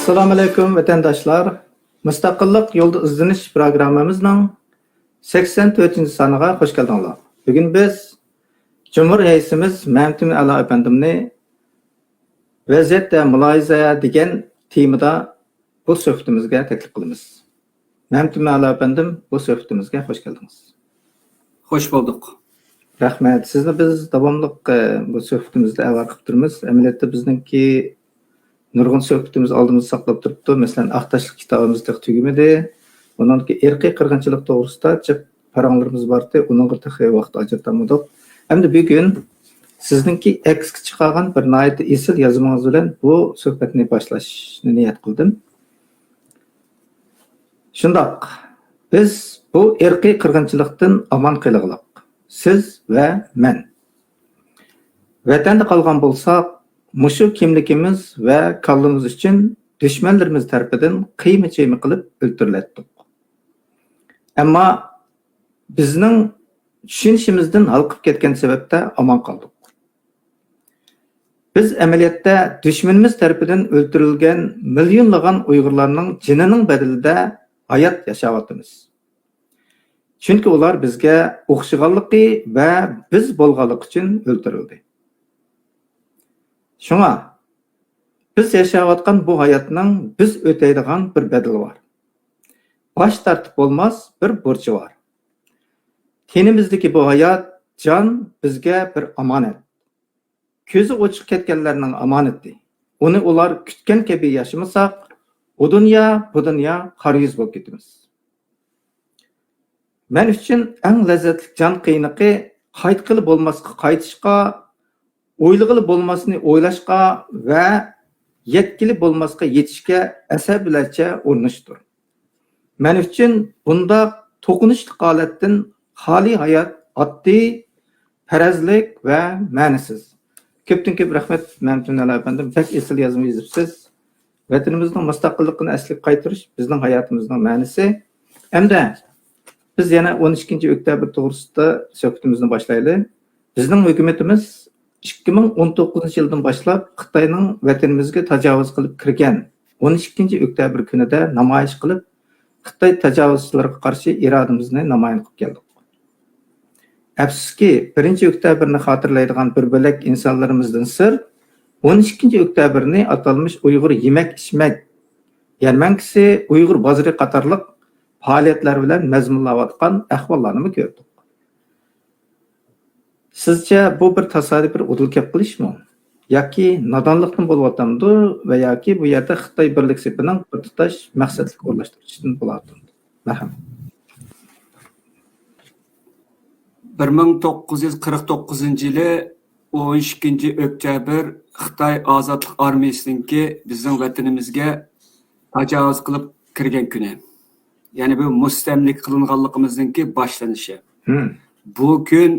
Assalamu alaykum vatandaşlar. Mustaqillik yolda izlanish programmamizning 84-soniga xush keldinglar. Bugun biz Cumhur Reisimiz Mamtun Ala efendimni vaziyatda mulohaza degan temada bu suhbatimizga taklif qilamiz. Mamtun Ala efendim bu suhbatimizga xush keldingiz. Hoş bulduk. Rahmat. Sizni biz davomli bu suhbatimizda avval qilib turibmiz. Amaliyotda bizningki nurg'un suhbatimiz oldimizda saqlab turibdi. Masalan, Aqtashlik kitobimiz tugimadi. Uningki irqiy qirg'inchilik to'g'risida jiq paranglarimiz bordi. Uningga taxi vaqt ajratamadik. Endi bugun sizningki eksga chiqargan bir nihoyat esil yozumingiz bilan bu suhbatni boshlashni niyat qildim. Shundoq, biz bu irqiy qirg'inchilikdan omon qilig'liq. Siz va men. Vatanda qolgan bo'lsak, mushu kimligimiz va kallimiz uchun dushmanlarimiz tarafidan qiyma-chiyma qilib o'ltirilatdik. Ammo bizning tushunishimizdan halqib ketgan sababda omon qoldik. Biz amaliyotda dushmanimiz tarafidan o'ltirilgan millionlagan Uyg'urlarning jinining badalida hayot yashayapmiz. Chunki ular bizga o'xshaganligi va biz bo'lganlik uchun o'ltirildi. Shunga biz yashayotgan bu hayotning biz o'taydigan bir bedeli var. Baş tartib bo'lmas bir burchi var. Tenimizdagi bu hayot jon bizga bir omonat. Ko'zi ochiq ketganlarning omonati. Uni ular kutgan kabi yashamasak, bu dunyo qariyuz bo'lib ketamiz. Men uchun eng lazzatli jon qiyniqi qaytqili bo'lmasqa qaytishqa, o'ylag'ili bo'lmasni o'ylashqa va yetkili bo'lmasqa yetishga asabilarcha urinishdir. Men uchun bunda to'qinishli holatdan xoli hayot oddiy, farazlik va ma'nisiz. Ko'pdan-ko'p rahmat Mamtun Ala efendim. Pek esil yozma yozibsiz. Vatanimizning mustaqilligini asliga qaytarish bizning hayotimizning ma'nisi. Hamda biz yana 12-oktyabr to'g'risida suhbatimizni boshlaylik. Bizning hukumatimiz 2019-yildan boshlab Xitoyning vatanimizga tajovuz qilib kirgan 12-oktyabr kunida namoyish qilib, Xitoy tajovuzchilariga qarshi irodamizni namoyon qilib keldik. Afsuski, 1-oktyabrni xotirlaydigan bir bo'lak insonlarimizdan sir 12-oktyabrni atalmış Uyg'ur yemak-ichmak yarmankisi, Uyg'ur bozori qatorliq faoliyatlar bilan mazmunlanayotgan ahvollarni ko'rdik. Sizce bu bir tasodif bir udilkab qilishmi? Yoki nodonlikdan bo'layotganmi va yoki bu yerda Xitoy birlik sepining bir tutash maqsadli o'rlashtirishdan bo'layotganmi? Marhamat. 1949-yili 12-oktyabr Xitoy ozodlik armiyasiningki bizning vatanimizga tajovuz qilib kirgan kuni. Ya'ni bu mustamlik qilinganligimizningki boshlanishi. Bu kun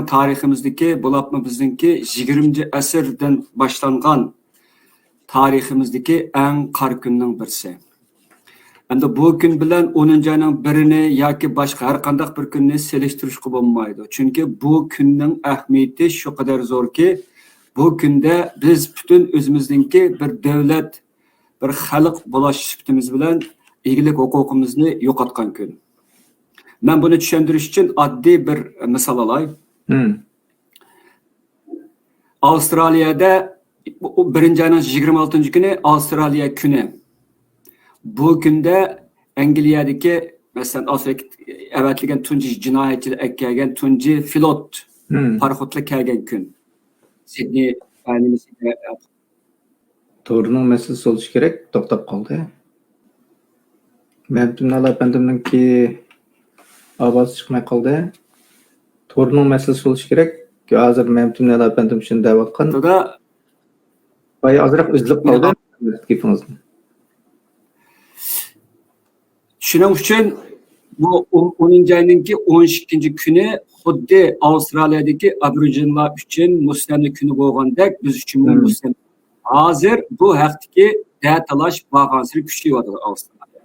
tariximizdeki, bulapma bizdeki 20. asırdan başlangan tariximizdeki en qar kunning birisi. Endi bu kun bilan 10. ayning birini yoki boshqa har qanday bir kunni selishtirishga bo'lmaydi. Chunki bu kunning ahamiyati shu qadar zo'rki, bu kunda biz butun o'zimizningki bir davlat, bir xalq bo'lish sifatimiz bilan egilik huquqimizni yo'qotgan kun. Men buni tushuntirish uchun oddiy bir misol olay. Avustraliyada 1. ayning 26 kuni Avstraliya kuni. Bu kunda Angliyadagi masalan Afrika avatlagan tunji jinoyatchilar kelgan tunji flot parxodlar kelgan kun. Sydney To'g'rining masalasi bo'lishi kerak, to'xtab qoldi. Mamtun Ala efendimninki ovoz chiqmay qoldi. To'g'rining masalasi bo'lishi kerak. Hozir Mamtun Ala efendim shuni da'vatgan. Boya ozroq uzilib qoldi telefoningizni. Shuning uchun bu 10 ayninki 12 kuni xuddi Avstraliyadagi aboriginlar uchun mustamlik kuni bo'lgandek biz uchun mustamlik. Hozir bu haqdagi datalash bag'ansiri kuchayotdi Avstraliya.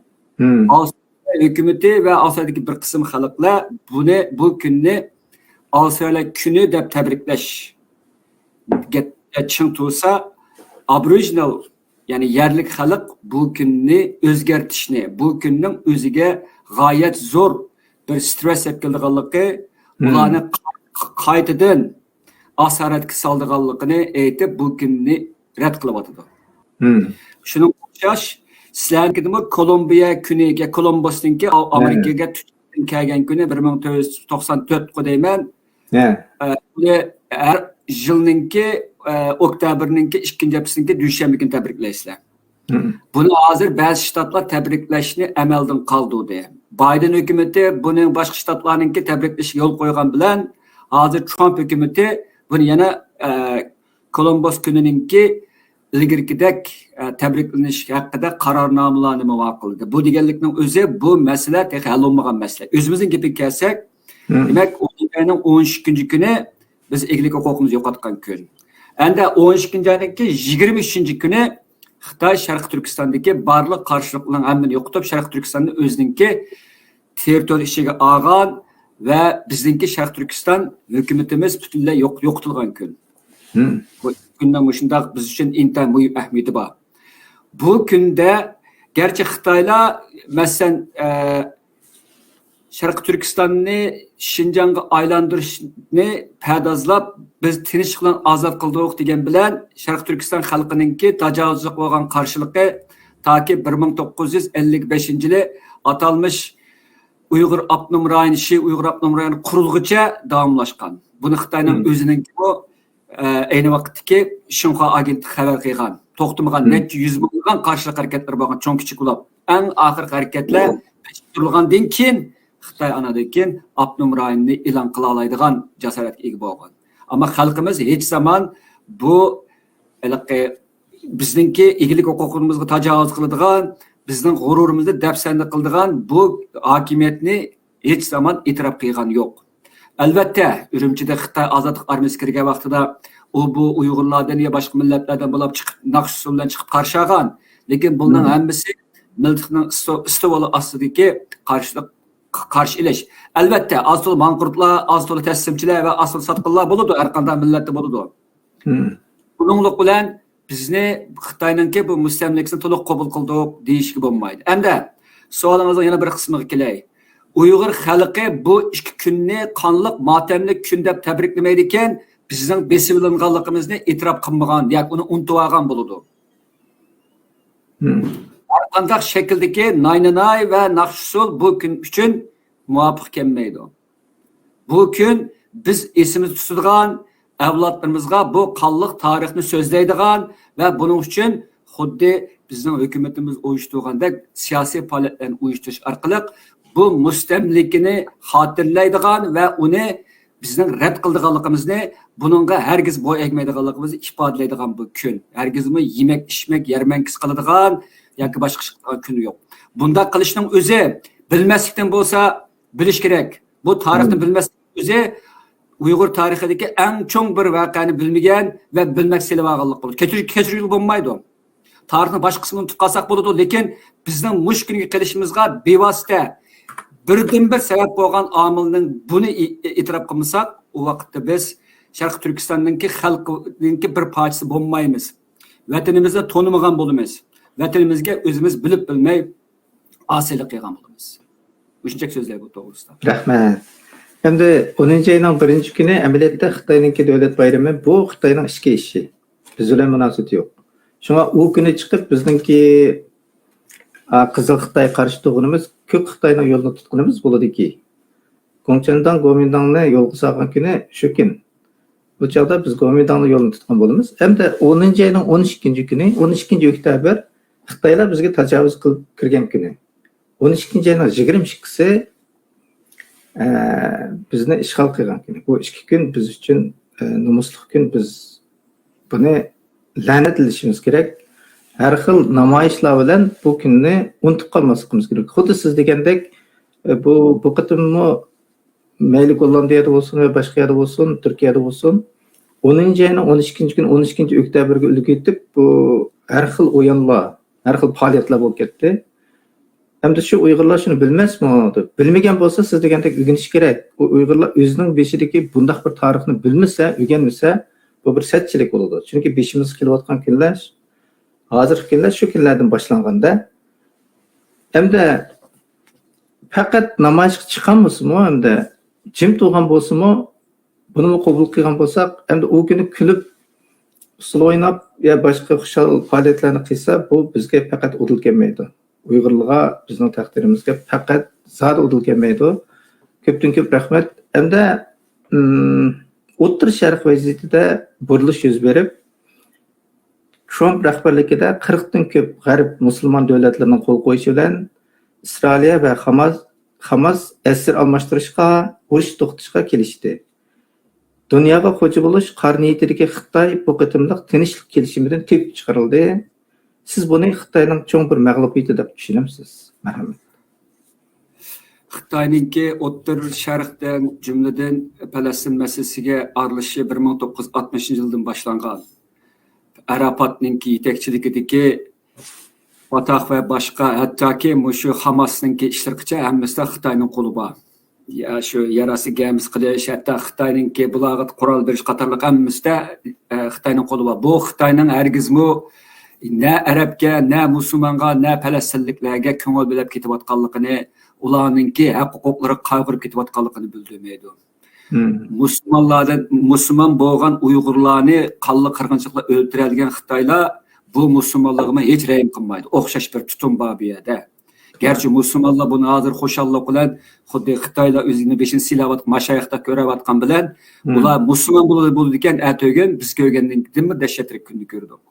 Avstraliya hukumati va Avstraliyadagi bir qism xalqlar bu kunni Avstraliya kuni deb tabriklash ching tursa, aboriginal ya'ni yerlik xalq bu kunni o'zgartishni, bu kunning o'ziga g'oyat zo'r bir stress olib kelganligi, ularni qaytadan asoratga soldiganligini aytib bu kunni rad qilyotdi. Shuning o'xshash sizlarnikidimi Kolumbiya kuniga, Kolumbusninki Amerikaga kelgan kuni 1994 deyman. Har yilninki oktyabrninki 2-haftasiniki dushanba kuni tabriklaysizlar. Buni hozir ba'zi shtatlar tabriklashni amaldan qoldirdi. Biden hukumati buning boshqa shtatlarninki tabriklashga yo'l qo'ygan bilan hozir Trump hukumati buni yana Kolumbus kunininki ilgirgidek tabriklanish haqida qarornomalarni ma'qul qildi. Bu deganlikning o'zi bu masala hal bo'lmagan masala. O'zimizning gapiga kelsak, demak, ayning 12-kuni biz eglik huquqimizni yo'qotgan kun. Endi 12-oyninki 23-kuni Xitoy Sharq Turkistondagi barliq qarshiliklarning hammani yo'qotib, Sharq Turkistonni o'zininki territoriya ichiga olgan va bizningki Sharq Turkiston hukumatimiz butunlay yo'qotilgan kun. Bu kundan shundaq biz uchun intan muhim ahamiyati bor. Bu kunda garchi Xitoylar masalan Sharq Turkistonni Şinjanga aylantirishni pardozlab biz tinchlik bilan ozod qildik degan bilan Sharq Turkiston xalqininki tajovuzga bo'lgan qarshiligi toki 1955-yili atalmış Uyg'ur avtonom rayoni, Uyg'ur avtonom rayoni qurilguncha davomlashgan. Buni Xitoyning o'zining bu ayni vaqtdagi Shinhua agenti xabar qilgan. To'xtamagan necha yuz bo'lgan qarshilik harakatlar bo'lgan, cho'ng kichik bo'lib. Eng oxirgi harakatlar turilgandan keyin Xitoy anadan keyin avtonom rayonni e'lon qila oladigan jasoratga ega bo'lgan. Ammo xalqimiz hech zaman bu bizningki egalik huquqimizga tajovuz qiladigan, bizning g'ururimizni dafsanda qiladigan bu hokimiyatni hech zaman e'tirof qilgan yo'q. Albatta, Urumchida Xitoy ozodlik armiyasi kirgan vaqtida u bu Uyg'urlardan ya boshqa millatlardan bo'lib chiqib, naqsh bilan chiqib qarshi olgan. Lekin bundan hammasi millatning istovoli ostidagi qarshi ilish. Albatta, asl manqurtlar, asl taslimchilar va asl sotqinlar bo'ladi, har qanday millatda bo'ladi. Buninglik bilan bizni Xitoyningki bu mustamlikasini to'liq qabul qildik deyishga bo'lmaydi. Hamda savolingizning yana bir qismiga kelay. Uyg'ur xalqi bu 2 kunni qonliq motamlik kun deb tabriklamaydi ekan, bizning besimlanganligimizni e'tirof qilmagan yoki uni unutib olgan bo'ladi. Har qanday shakldagi naynanay va naqshsul bu kun uchun muvofiq kelmaydi. Bu kun biz esimizda tutadigan, avlodlarimizga bu qonliq tarixni so'zlaydigan va buning uchun xuddi bizning hukumatimiz uyushtirgandek siyosiy faoliyatlarni uyushtirish orqali bu mustamlikini xotirlaydigan va uni bizning rad qildiganligimizni, buningga hargiz bo'y egmaydiganligimizni ifodalaydigan bu kun. Hargizmi yemak, ichmak, yarmankiz qiladigan yoki boshqa kun yo'q. Bunda qilishning o'zi bilmaslikdan bo'lsa bilish kerak. Bu tarixni bilmaslik o'zi Uyg'ur tarixidagi eng cho'ng bir voqeani bilmagan va bilmak selib olganlik bo'ladi. Kechirib bo'lmaydi. Tarixning boshqa qismini tutqasak bo'ladi, lekin bizning mush kunga kelishimizga bevosita birdan bir sabab bo'lgan omilning buni e'tirof qilmasak, u vaqtda biz Sharq Turkistonningki xalqininki bir parchasi bo'lmaymiz. Vatanimizni tonimagan bo'lamiz. Vatanimizga o'zimiz bilib bilmay osiylik qilgan bo'lamiz. Shunchaki so'zlar bu to'g'risida. Rahmat. Endi 10-oyning 1-kuni amaliyotda Xitoyning davlat bayrami bu Xitoyning ichki ishi. Biz bilan munosabati yo'q. Shunga u kuni chiqib bizningki Qizil Xitoy qarshi turganimiz, ko'k Xitoyning yo'lini tutganimiz bo'ladiki. Gongchendan Gomindangni yo'lga solgan kuni shu kun. Bu chaqda biz Gomindangni yo'lini tutgan bo'lamiz. Hamda 10-oyning 12-kuni, 12-oktyabr Xitoylar bizga tajovuz qilib kirgan kuni. 12-oyning 22-si bizni ishg'ol qilgan kuni. Bu 2 kun biz uchun nomusli kun. Biz buni la'natlashimiz kerak. Har xil namoyishlar bilan bu kunni unutib qolmasligimiz kerak. Xuddi siz degandek bu qatimmi mayli Gollandiyada bo'lsin va boshqa yerda bo'lsin, Turkiyada bo'lsin, 10-oyning 12-kuni 12-oktyabrga ulg'aytib bu har xil o'yinlar, har xil faoliyatlar bo'lib ketdi. Hamda shu Uyg'urlar shuni bilmasmi? Bilmagan bo'lsa siz degandek o'rganish kerak. U Uyg'urlar o'zining beshidagi bundaq bir tarixni bilmasa, o'rganmasa, bu bir satchilik bo'ladi. Chunki beshimiz kelayotgan kunlar hozirgi kunlar shu kunlardan boshlanganda hamda faqat namoyishga chiqqan bo'lsa-mu, hamda jim turgan bo'lsa-mu, buni qabul qilgan bo'lsak, hamda u kuni kulib usul o'ynab ya boshqa xushal faoliyatlarni qilsa, bu bizga faqat udil kelmaydi. Uyg'urlarga, bizning taqdirimizga faqat zot udil kelmaydi. Ko'pdan ko'p rahmat. Hamda O'rta Sharq vaziyatida burilish yuz berib, Trump rahbarligida 40 dan ko'p g'arb musulmon davlatlarining qo'l qo'yishi bilan Isroil va Hamas asir almashtirishga, urush to'xtatishga kelishdi. Dunyoga xo'ja bo'lish qarniyatidagi Xitoy bu qitimliq tinchlik kelishimidan tep chiqarildi. Siz buni Xitoyning cho'ng bir mag'lubiyati deb tushunamsiz? Marhamat. Xitoyninki O'rta Sharqdan, jumladan Falastin masalasiga arilishi 1960-yildan boshlangan. Arafatninki yetakchiligidagi Fatah va boshqa, hattoki shu Hamasninki ishtirokchi hammasida Xitoyning qo'li bor. Ya shu yarasi gamiz qilish, hatto Xitoyninki bularga qurol berish qatorliq hammasida Xitoyning qo'li bor. Bu Xitoyning hargizmi na arabga, na musulmonga, na falastinliklarga ko'ngil bilib ketayotganligini, ularninki haq-huquqlari qayg'urib ketayotganligini bildirmaydi. Musulmon bo'lgan Uyg'urlarni qonli qirg'inchiliklar o'ldiradigan Xitoylar bu musulmonlarga hech rahim qilmaydi. O'xshash bir tutum bor bu yerda. Gerçi musulmonlar buni hozir xo'shallik bilan xuddi Xitoylar o'zini beshin silavat mashayixda ko'rayotgan bilan ular musulmon bo'ladi ekan, atogin biz ko'rgandan keyin dahshatli kunni ko'rdik.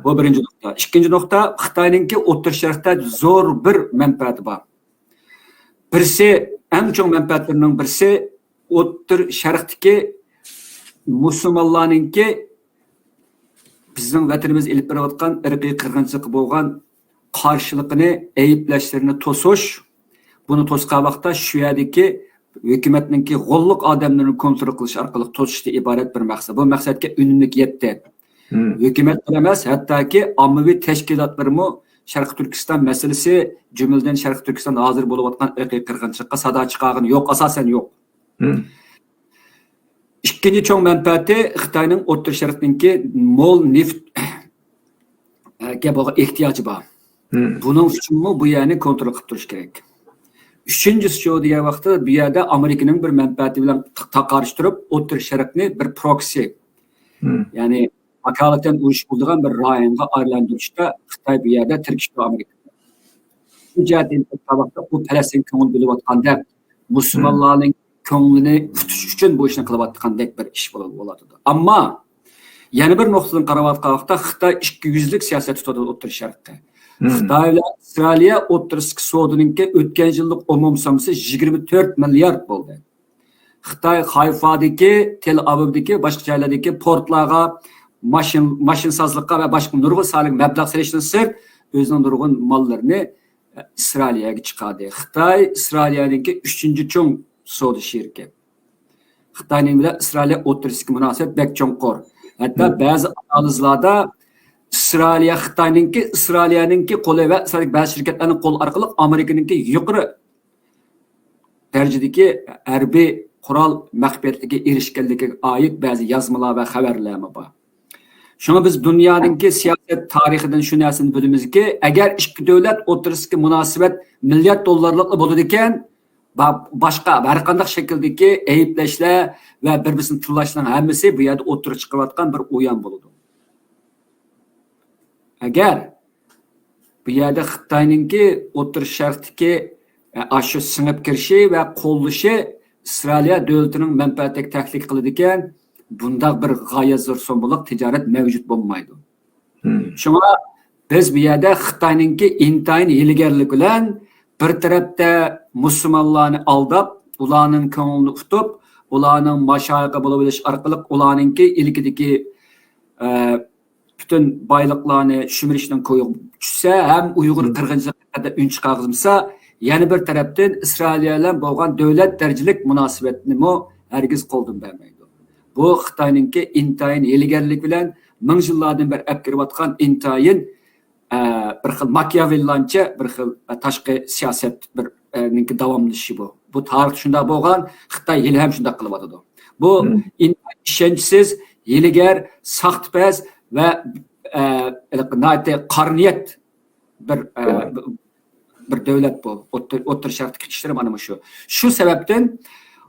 Bu birinchi nuqta. Ikkinchi nuqta, Xitoyninki O'rta Sharqda zo'r bir manfaati bor. Birisi, eng chong manfaatlarining birisi O'rta Sharqdagi musulmonlarninki bizning vatanimiz ilib berayotgan irqiy qirg'inchilik bo'lgan qarshiligini, ayiblashlarini to'sish, buni to'sgan vaqtda shu yerdagi hukumatninki g'olliq odamlarni kontrol qilish orqali to'sishdan iborat bir maqsad. Bu maqsadga unumli yetdi. Hukumat emas, hattoki ommaviy tashkilotlarmi Sharq Turkiston masalasi, jumladan Sharq Turkiston hozir bo'layotgan irqiy qirg'inchilikqa sado chiqargan yo'q, asosan yo'q. İkinci çok menfaati Xitoyning O'rta Sharqninki mol neft ga ehtiyacı var. Bunun uchunmi bu yerni kontrol qilib turish kerak. Üçüncüsü şu degan vaqtda bu yerda Amerikaning bir menfaati bilan taqarish turib, O'rta Sharqni bir proxy, ya'ni vakolatdan urush bo'lgan bir rayonga aylantirishda Xitoy bu yerda tirkishdi Amerika. Bu jihatdan vaqtda bu Falastin ko'ngil bo'layotganda musulmonlarning ko'nglini tutish uchun bu ishni qilayotgandek bir ish bo'ladi. Ammo yana bir nuqtadan qarayotgan vaqtda Xitoy 200lik siyosat tutadi O'rta Sharqda. Xitoy bilan Avstraliya o'rtasidagi savdoninki o'tgan yillik umum summasi 24 milliard bo'ldi. Xitoy Hayfadagi, Tel Avivdagi, boshqa joylardagi portlarga, mashinsozlikqa va boshqa nurg'un sonli mablag' solishdan sir o'zining nurg'un mollarini Avstraliyaga chiqardi. Xitoy Avstraliyaninki 3-cho'ng savdo sheriki. Xitoyning bilan Avstraliya o'rtasidagi munosabat bek cho'nqur. Hatto ba'zi analizlarda Avstraliyaninki qo'li va Isroil ba'zi shirkatlarning qo'l orqali Amerikaninki yuqori darajadagi harbiy qurol maxfiyatligi erishganligiga oid ba'zi yozmalar va xabarlar bor. Shunga biz dunyoninki siyosat tarixidan shu narsani bilamizki, agar ikki davlat o'rtasidagi munosabat milliard dollarlik bo'ladi ekan, boshqa har qanday shakldagi ayblashlar va bir-birini tillashlarning hammasi bu yerda o'tirib chiqayotgan bir o'yin bo'ladi. Agar bu yerda Xitoyninki O'rta Sharqdagi shu singib kirishi va qo'llashi Avstraliya davlatining manfaatiga taklif qiladi ekan, bunda bir g'oyat zo'r so'mliq tijorat mavjud bo'lmaydi. Shunga biz bu yerda Xitoyninki intayin ilgarlik bilan bir tarafda musulmonlarni aldab, ularning ko'nglini tutib, ularning mashayiqi bo'lib olish orqali ularninki ilkidagi bütün baylıqlarını şümirişdən qoyub düşsə, həm Uyğur qırğınçılıqda ün çıxarılsa, yəni bir tərəfdən İsrailiyyə ilə bolğan dövlət dərəcəlik münasibətini hərgiz qoldun verməydi. Bu Xitoyninki intayin ilgərlik bilan 1000 yillardan beri əlib kirayotgan intayin bir xil Machiavelliancha bir xil tashqi siyosat bir ninki davomlashishi bu. Bu tarix shunda bo'lgan, Xitoy yili ham shunda qilyotdi. Bu ishonchsiz, yiligar, saxtpaz va qarniyat bir davlat bu. O'rta Sharqdagi ishlar mana shu. Shu sababdan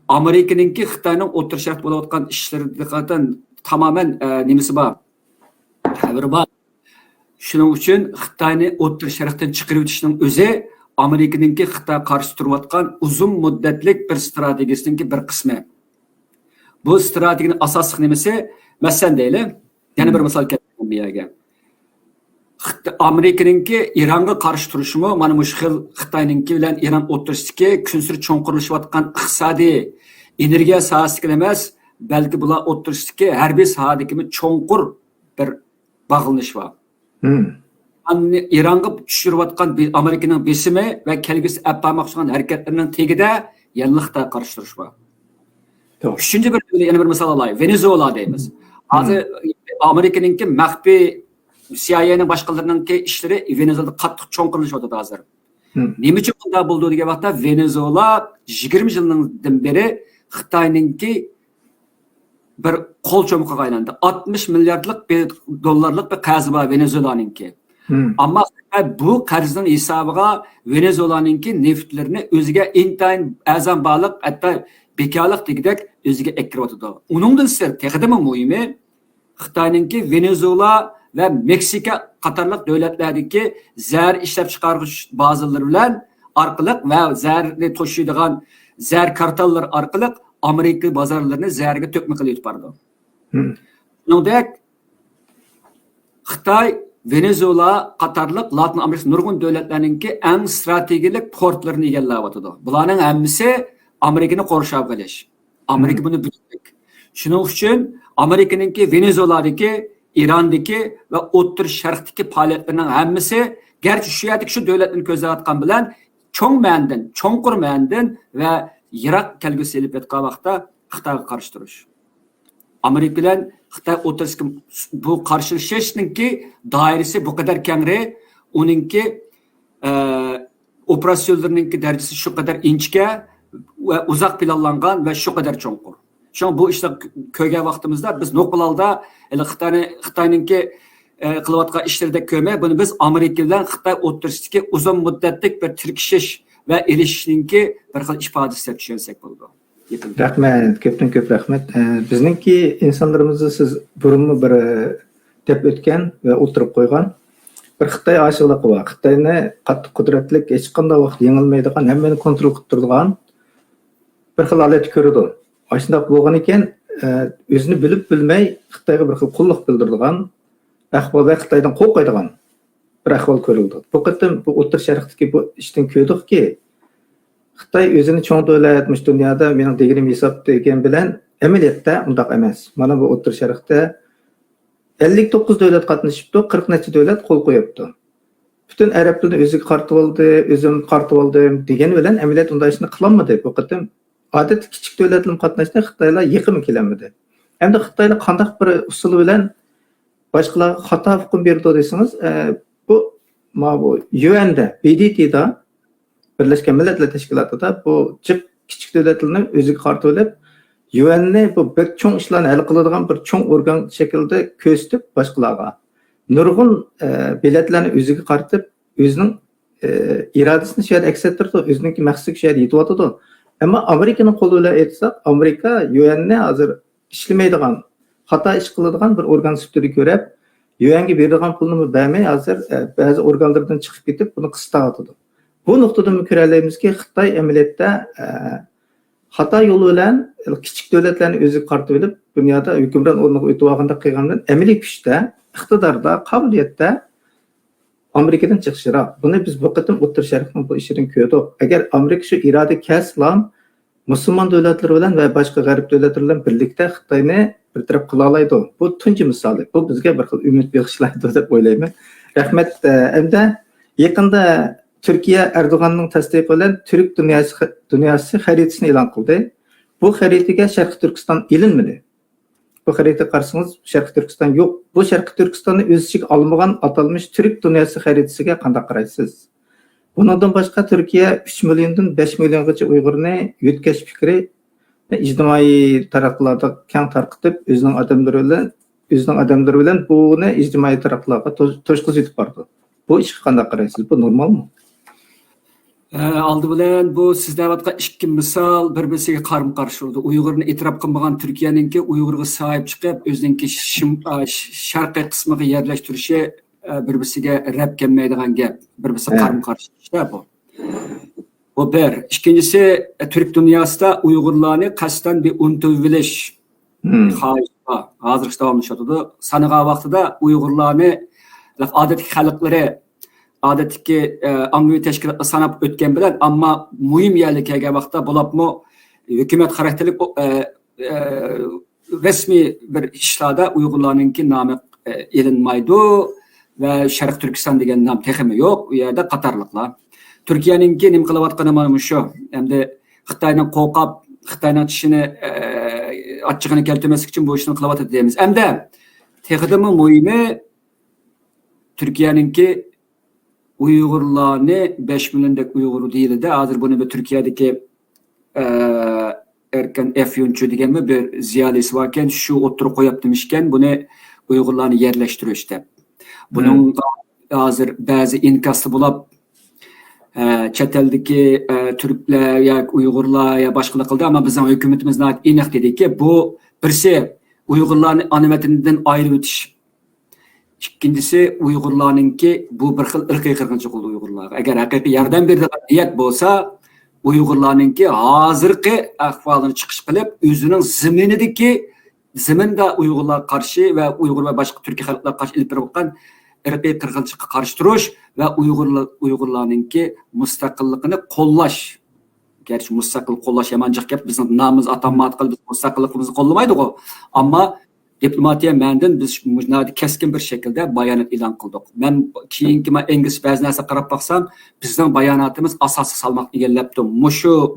Amerikaningki Xitoyning O'rta Sharq bo'layotgan ishlaridan tamamen nimasi bor? Xabari bor. Shuning uchun Xitoyni O'rta Sharqdan chiqarib o'tishning o'zi Amerikaningki Xitoy qarshi turayotgan uzun muddatlik bir strategiyasining bir qismi. Bu strategiyaning asosiy nimasi? Masalan deylik, yana bir misol keltiring bu yerga. Amerikaningki Ironga qarshi turishimi mana shu xil Xitoyningki bilan Iron o'rtasidagi kunsir cho'nqirilishayotgan iqtisodiy energiya sohasiga emas, balki bular o'rtasidagi harbiy sohadagi cho'nqur bir bog'lanish bor. Ironga tushirayotgan Amerikaning besimi va kelgusi appamoqchigan harakatlarining tegida yana Xitoy qarshi turish bor. Üçüncü yana bir misal alayım. Venezuela deymiz. Hozir Amerikaningki maxfiy CIA'ning boshqalarıningki ishlari Venezuelada qattiq cho'nqirishyapti hozir. Nima uchun bunday bo'ldi degan vaqtda Venezuela 20 yildan beri Xitoyningki bir qo'l cho'mqiga aylandi. 60 milliardlik dollarlik bir qarzi bor Venezuelaningki. Ammo bu qarzning hisobiga Venezuelaningki neftlarini o'ziga intayin azam baliq, hatto bekarlik degidek o'ziga ekkiryotdi. Uningdan sir texidimi muhimi Xitoyningki Venezuela ve Meksika qatorliq davlatlardagi zar ishlab chiqarg'ish bazalari bilan orqali va zarni to'shiydigan zar kartallar orqali Amerika bozorlarini zarga to'kma qilib yubordi. Shuningdek Xitoy Venezuela qatorliq Latin Amerika nurg'un davlatlarininki eng strategik portlarini egallayotdi. Bularning hammasi Amerikani qorshab qilish. Amerika buni bildik. Shuning uchun Amerikaningki Venezueladagi İran'daki ve O'rta Sharqdagi faoliyatlarning hammasi garchi shu yerdagi shu davlatni ko'zlayotgan bilan cho'nqur ma'ndan va yiroq kelgusi elib yotgan vaqtda Xitoyga qarshi turish. Amerika bilan Xitoy o'rtasidagi bu qarshilashishninki doirasi bu qadar kengri, uningki operatsiyonlarninki darajasi shu qadar inchga va uzoq planlangan va shu qadar cho'nqur. Şu an bu işte köyge vaktimizde biz noktalarda Xitoyningki qilayotgan ishlarda ko'ma buni biz Amerika bilan Xitoy o'rtasidagi uzun muddatlik bir tirkishish va erishishninki bir xil ifodasi deb tushunsak bo'ladi. Rahmat, ko'p rahmat. Bizningki insonlarimizni siz burunmi bir deb o'tgan va o'tirib qo'ygan bir Xitoy oshiqligi bor. Xitoyni qattiq qudratli hech qanday vaqt yengilmaydigan, hammani kontrol qilib turadigan bir xil holat ko'rdi. Aslında bo'lgan ekan, o'zini bilib bilmay Xitoyga bir xil qulluq bildiradigan, ahvol va Xitoydan qo'rqadigan bir ahvol ko'rildi. Bu qatim bu O'rta Sharqdagi bu ishdan ko'rdikki, Xitoy o'zini cho'ng davlatmish dunyoda mening deganim hisob degan bilan amaliyotda undaq emas. Mana bu O'rta Sharqda 59 davlat qatnashibdi, 40 necha davlat qo'l qo'yibdi. Bütün Arablarni o'ziga qartib oldi, o'zim qartib oldim degan bilan amaliyot unday ishni qilolmadi. Bu qatim odatda kichik davlatlar qatnashdi, Xitoylar yiqimi kelamadi. Endi Xitoylar qanday bir usuli bilan boshqalarga xato hukm berdi desangiz, bu UN'da, BDT'da Birleşken Milletler Teşkilatı'da bu kichik davlatlarni o'ziga qartib olib, UN'ni bu bir cho'ng ishlarni hal qiladigan bir cho'ng organ shaklida ko'rsatib boshqalarga nurg'un millatlarni o'ziga qartib, o'zining irodasini shu yerda aks ettirdi, o'zining maqsadiga shu yerda yetyapti. Ama Amerika'nın qo'lida aytsak, Amerika UN'ni hozir ishlamaydigan, xato ish qiladigan bir organ sifatida ko'rib, UN'ga beradigan pulni bermay hozir ba'zi organlardan chiqib ketib, buni qisqartirdi. Bu nuqtadan ko'ralamizki, Xitoy amaliyotda xato yo'li bilan kichik davlatlarni o'ziga qartib olib, dunyoda hukmron o'rniga o'tib olganda qilgandan amaliy kuchda, iqtidorda, qobiliyatda Amerika'dan chiqishiroq. Buni biz bu qatim O'rta Sharqning bu ishidan ko'rdik. Agar Amerika shu iroda kaslam musulmon davlatlar bilan va boshqa g'arb davlatlar bilan birlikda Xitoyni bir taraf qila oladi. Bu tunji misoli. Bu bizga bir xil umid bag'ishlaydi deb o'ylayman. Rahmat. Endi yaqinda Turkiya Erdo'g'anning tasdiqi bilan Turk dunyosi xaritasini e'lon qildi. Bu xaritaga Sharqiy Turkiston ilinmadi. Bu xaritaga qarasangiz Sharqiy Turkiston yo'q. Bu Sharqiy Turkistonni o'z ichiga olmagan atalmış Turk dunyosi xaritasiga qanday qaraysiz? Bundan boshqa Turkiya 3 milliondan 5 milliongacha Uyg'urni yutkash fikri ijtimoiy taraflarda keng tarqatib, o'zining odamlari bilan o'zining odamlari bilan buni ijtimoiy taraflarga to'shqizib yetib bordi. Bu ishga qanday qaraysiz? Bu normalmi? Aldı bilan bu siz deyotgan ikki misol bir-biriga qarama-qarshi bo'ldi. Uyg'urni e'tirof qilmagan Turkiyaninki Uyg'urga sahib chiqib, o'zininki sharqiy qismiga yerlashtirishi bir-biriga rab kelmaydigan gap. Bir-biriga qarama-qarshi ishlar bu. Bu bir. İkincisi, Türk dünyasida Uyg'urlarni qasddan bir unutib bilish xohishi hozir davomlashyapti. Sanaqa vaqtida Uyg'urlarni odatdagi xalqlari odatdagi ommaviy tashkilotlar sanab o'tgan bilan, ammo muhim yerga kelgan vaqtda bularmi hukumat xarakterli rasmiy bir ishlarda Uyg'urlarninki nomi elinmaydi va Sharq Turkiston degan nom texmi yo'q. U yerda qatorliqlar. Turkiyaninki nima qilayotgani mana shu. Endi Xitoyning qo'rqab, Xitoyning tishini achchig'ini keltirmaslik uchun bu ishni qilyapti deymiz. Endi texidimi muhimi Turkiyaninki Uyg'urlarni 5 milliondek Uyg'ur deyildi. Hozir buni bir Turkiyadagi Erkan Afyonchi deganmi bir ziyolisi bor ekan, shu o'tirib qo'yaptimish-ekan, buni Uyg'urlarni yerlashtirish deb. Buning hozir ba'zi inkasli bo'lib chet eldagi turklar yoki Uyg'urlar yo boshqalar qildi, ammo bizning hukumatimiz aniq dediki, bu birisi Uyg'urlarni ana vatanidan ayirib o'tish. İkincisi Uyg'urlarninki bu bir xil irqiy qirg'inchilik qildi Uyg'urlarga. Agar haqiqiy yordam beradigan niyat bo'lsa, Uyg'urlarninki hozirgi ahvolini chiqish qilib, o'zining zaminda Uyg'urlar qarshi va Uyg'ur va boshqa turkiy xalqlar qarshi ilib berayotgan irqiy qirg'inchilikqa qarshi turish va Uyg'urlarninki mustaqilligini qo'llash. Gerçi mustaqil qo'llash yamanchiq gap, bizning nomimiz atanmaydi qilib biz mustaqilligimizni qo'llamaydi-ku. Ammo diplomatiya mandan biz mujnadi keskin bir şekilde bayonot e'lon qildik. Men keyingi ingliz ba'zi narsa qarab baqsam, bizning bayonotimiz asosiy salmoq egallabdi. Mushu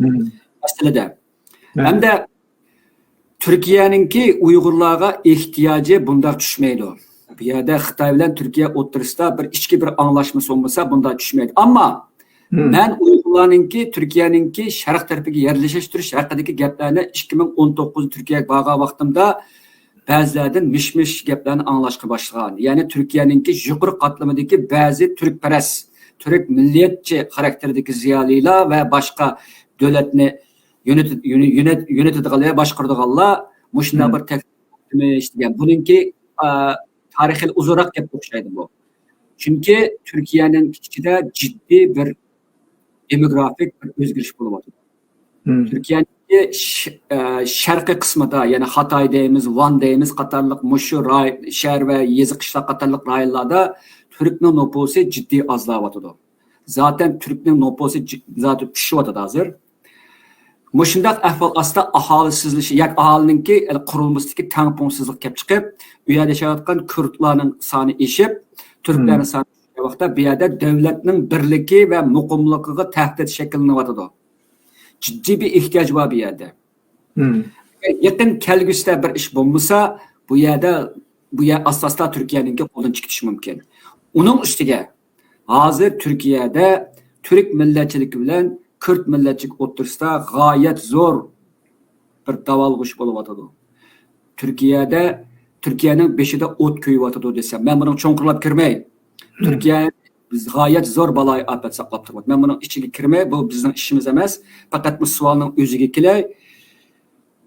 masalada. Hamda Turkiyaninki Uyg'urlarga ehtiyoji bunda tushmaydi. Bu yerda Xitoy bilan Turkiya o'rtasida bir ichki bir anglashma bo'lmasa, bunda tushmaydi. Ammo men Uyg'urlarninki Turkiyaninki sharq tarafiga yerlashtirish haqidagi gaplarni 2019 Turkiyaga borgan vaqtimda ba'zilardan mish-mish gaplarni anglashga boshlagan. Ya'ni Turkiyaninki yuqori qatlamidagi ba'zi turkparast, turk milliyatchi xarakterdagi ziyolilar va boshqa davlatni yönetadiganlar, boshqaradiganlar mushunda bir taklif eshitgan. Buningki tarixiy uzunroq gap o'xshaydi bu. Chunki Turkiyaning ichida jiddiy bir demografik bir o'zgarish bo'lyapti. Turkiyaning sharqiy qismida, ya'ni Xitoy deymiz, Van deymiz, qatorliq mushu shahar va yezi qishloq qatorliq rayonlarda turkning nufusi jiddiy ozlayotdi. Zaten turkning nufusi zaten tushyapti hozir. Mushundaq ahvol ostida aholisizlishi, yoki aholininki qurilmasidagi tangpungsizlik kelib chiqib, u yerda yashayotgan kurdlarning soni eshib, turklarning soni vaqtda bu yerda davlatning birligi va muqimligiga tahdid shakllanyotdi. Ciddi bir ihtiyaç var bir yerde. Yakın kelgüsde bir iş bulmasa bu yer asasla Türkiye'ninki kolun çıkışı mümkün. Onun üstüge hazır Türkiye'de Türk milletçilik bilen Kürt milletçilik otursa gayet zor bir davalgış buluvatıdı. Türkiye'nin beşide ot köyü vatıdı desem. Ben bunu çoğunkurlap kirmeyim. Türkiye biz gayet zor balay afet saqlab turibdi. Men buni ichiga kirmay, bu bizning ishimiz emas. Faqat bu savolning o'ziga kelay.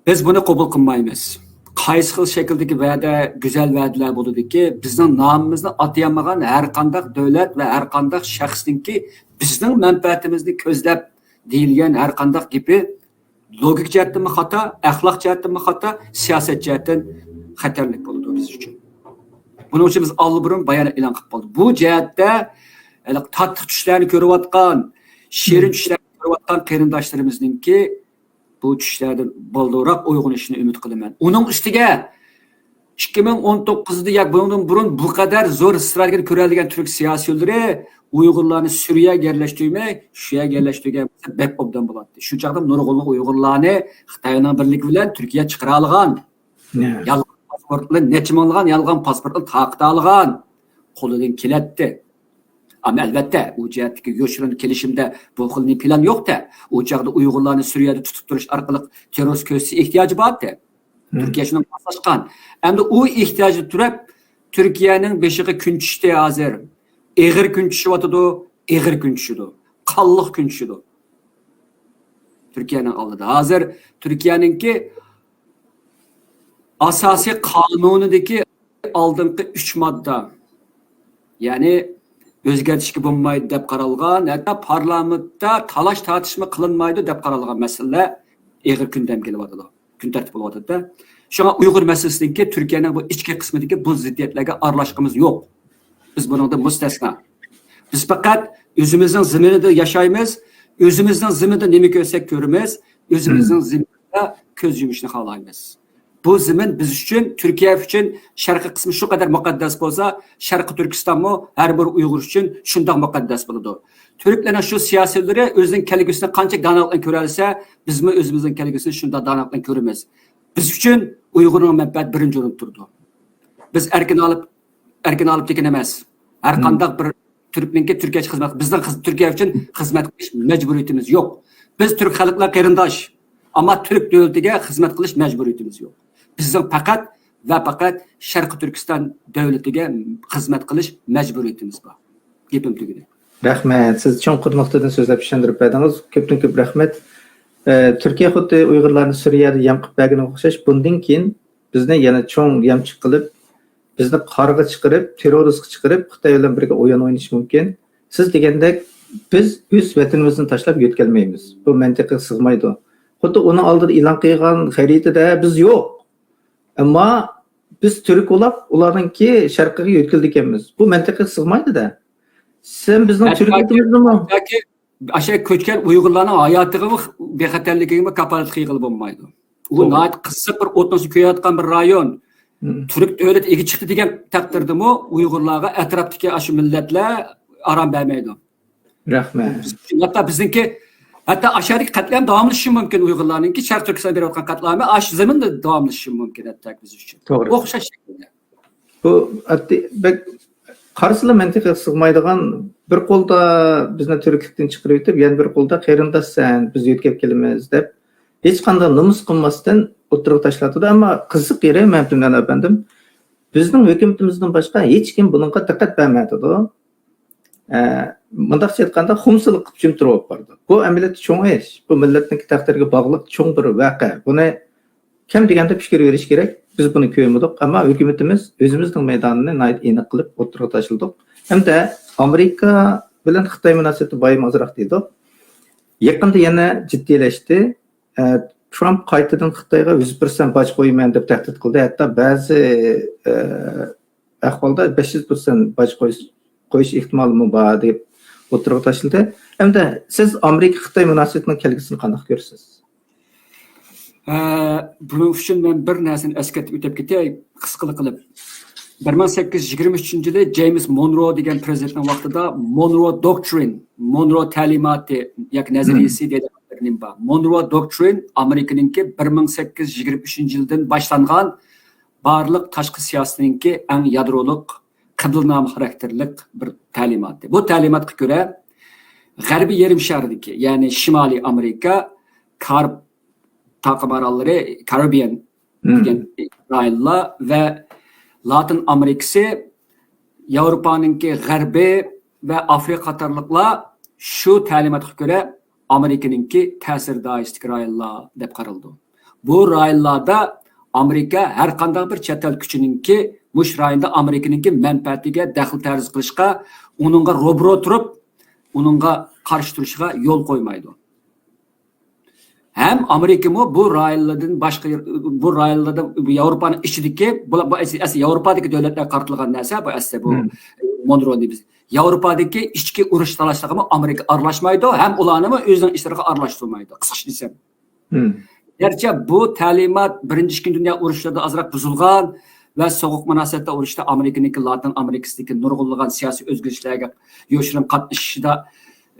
Biz buni qabul qilmaymiz. Qaysi xil shakldagi va'da, go'zal va'dalar bo'ldiki, bizning nomimizni atayolmagan har qanday davlat va har qanday shaxsningki bizning manfaatimizni ko'zlab deyilgan har qanday gapi logik jihatdan xato, axloq jihatdan xato, siyosat jihatdan xatarlik bo'ladi biz uchun. Buning uchun biz allburun bayonot e'lon qilib qoldik. Bu jihatda tatlı tushlarni ko'rayotgan, shirin tushlarni ko'rayotgan qarindoshlarimizninki bu tushlardan boldiroq uyg'onishini umid qilaman. Uning ustiga 2019'da yoki bundan burun bu qadar zo'r israrga ko'radigan turk siyosiyonlari Uyg'urlarni Suriyaga yerlashtirmay, shu yerga yerlashtirgan bek obdan bo'ladi. Shu chaqda nurg'unlik Uyg'urlarni Xitoyning birligi bilan Turkiya chiqara olgan. Yolg'on pasportlar necha minglagan yolg'on pasportlar taqdi olgan. Qo'lidan kelatdi. Ama elbette o cihetteki göçürün kelişimde bu xilni plan yok da o çağda Uyg'urlarni Suriyada tutup duruş arkalık terörist köşesi ihtiyacı var da. Türkiye şunu maslaşkan. Hem de o ihtiyacı turab Türkiye'nin beşiği kun tushdi hozir. Eg'ir kun tushyapti, eg'ir kun tushidi. Qalliq kun tushidi. Türkiye'nin oldida. Hozir Türkiye'ninki asosiy qonunidagi oldingi 3 modda, ya'ni o'zgartishga bo'lmaydi deb qaralgan, hatto parlamentda talash tortishma qilinmaydi deb qaralgan masala eg'ir kundam kelyapti. Kun tartib bo'lyapti. Shunga Uyg'ur masalasidagi Turkiyaning bu ichki qismidagi bu ziddiyatlarga aralashishimiz yo'q. Biz buningda mustasno. Biz faqat o'zimizning zaminida yashaymiz, o'zimizning zaminida nima ko'rsak ko'ramiz, o'zimizning zaminida ko'z yumishni xohlaymiz. Bu zamin biz uchun, Turkiya uchun sharqiy qismi shu qadar muqaddas bo'lsa, Sharqiy Turkistonmi har bir Uyg'ur uchun shunday muqaddas bo'ladi. Turklarning shu siyosiylari o'zining kelgusini qancha danoqdan ko'ra olsa, bizmi o'zimizning kelgusini shunday danoqdan ko'ramiz. Biz uchun Uyg'urning manfaati birinchi o'rinda turdi. Biz erkin olib tekin emas. Har qanday bir Turkninki Turkiyaga xizmat, bizning Turkiya uchun xizmat qilish majburiyatimiz yo'q. Biz Turk xalqlar qarindosh, ammo Turk davlatiga xizmat qilish majburiyatimiz yo'q. Bizning faqat va faqat Sharqiy Turkiston davlatiga xizmat qilish majburiyatimiz bor. Gapim tugadi. Rahmat. Siz cho'nqur nuqtadan so'zlab tushuntirib berdingiz. Ko'pdan ko'p rahmat. Turkiya xuddi Uyg'urlarni Suriyada yam qilib berganga o'xshash, bundan keyin bizni yana cho'ng yamchiq qilib, bizni qarg'a chiqarib, terroristga chiqarib, Xitoy bilan birga o'yin o'ynash mumkin. Siz degandek biz o'z vatanimizni tashlab yetkalmaymiz. Bu mantiqqa sig'maydi. Xuddi uni oldida e'lon qilgan xaritada biz yo'q. Ammo biz Turk bo'lib, ularningki sharqiga yetkildik ekanmiz. Bu mantiqqa sig'maydi-da. Sen bizning Turkiyamizmi? Yoki aşağı ko'chgan Uyg'urlarning hayotiga bexatarligiga kafolat qilib bo'lmaydi. U nayt qisiq bir o'tnosi ko'yayotgan bir rayon. Turk davlat egi chiqdi degan taqdirdami Uyg'urlarga atrofdagi ashu millatlar aram bermaydi. Rahmat. Hatto bizniki hatto aşağıdaki qatlam davomlashishi mumkin Uyg'urlarningki Sharq Turkistonda berayotgan qatlami ash zaminda davomlashishi mumkin hatto biz uchun. O'xshash shaklda. Bu qarasizlar mantiqqa sig'maydigan bir qo'lda bizni turklikdan chiqarib o'tib, yana bir qo'lda qarindoshsan, biz yetkazib kelamiz deb hech qanday nomus qilmasdan o'tirib tashladi. Ammo qiziq yeri men bundan efendim, bizning hukumatimizdan boshqa hech kim bunga diqqat bermaydi. Mundaqcha aytganda xumsizlik qilib jimtirib bordi. Bu amaliyotda cho'ng ish. Bu millatning taqdiriga bog'liq cho'ng bir voqea. Buni kim deganda fikr berish kerak. Biz buni ko'rmadik, ammo hukumatimiz o'zimizning maydonini aniq qilib o'tirib tashladik. Hamda Amerika bilan Xitoy munosabati boyamazroq deydi. Yaqinda yana jiddiylashdi. Trump qaytadan Xitoyga 100% boj qo'ymayman deb tahdid qildi. Hatto ba'zi ahvolda 500% boj qo'yish ehtimoli bor deb o'tirib tashladi. Hamda siz Amerika Xitoy munosabatini kelgusini qanday ko'rasiz? Buning uchun men bir narsani eslatib o'tib ketay, qisqalik qilib. 1823-yilda James Monroe degan prezidentning vaqtida Monroe Doctrine, Monroe ta'limoti yoki nazariyasi degan termin bor. Monroe Doctrine Amerikaninki 1823-yildan boshlangan barliq tashqi siyosatninki eng yadroliq qibulnoma xarakterlik bir ta'limoti. Bu ta'limotga ko'ra G'arbiy yarim shardagi, ya'ni Shimoliy Amerika, Taqib orollari, Caribbean degan rayonlar va Latin Amerikasi, Yevropaninki g'arbiy va Afrika qatorliqlar shu ta'limotga ko'ra Amerikaninki ta'sir doirasidagi rayonlar deb qaraldi. Bu rayonlarda Amerika har qanday bir chet el kuchininki mush rayonda Amerikaninki manfaatiga daxl tarz qilishga, uningga ro'bro turib, uningga qarshi turishga yo'l qo'ymaydi. Hem Amerika'mı bu rayonlardan başka bu rayonlarda Avrupa'nın içindeki bu aslında Avrupa'daki devletler kartılgan neyse bu aslında bu Monroe biz. Avrupa'daki içki uruş talaşlarına Amerika arlaşmaydı hem ulanımı özünün işlerine arlaştırmaydı. Kısaca desem. Gerçi bu talimat birinci İkinci Dünya uruşlarda azrak buzulgan ve soğuk münasebette uruşta Amerika'nınki Latin Amerika'daki nurgulluğun siyasi özgürlüklerine yoşurum katlaşışında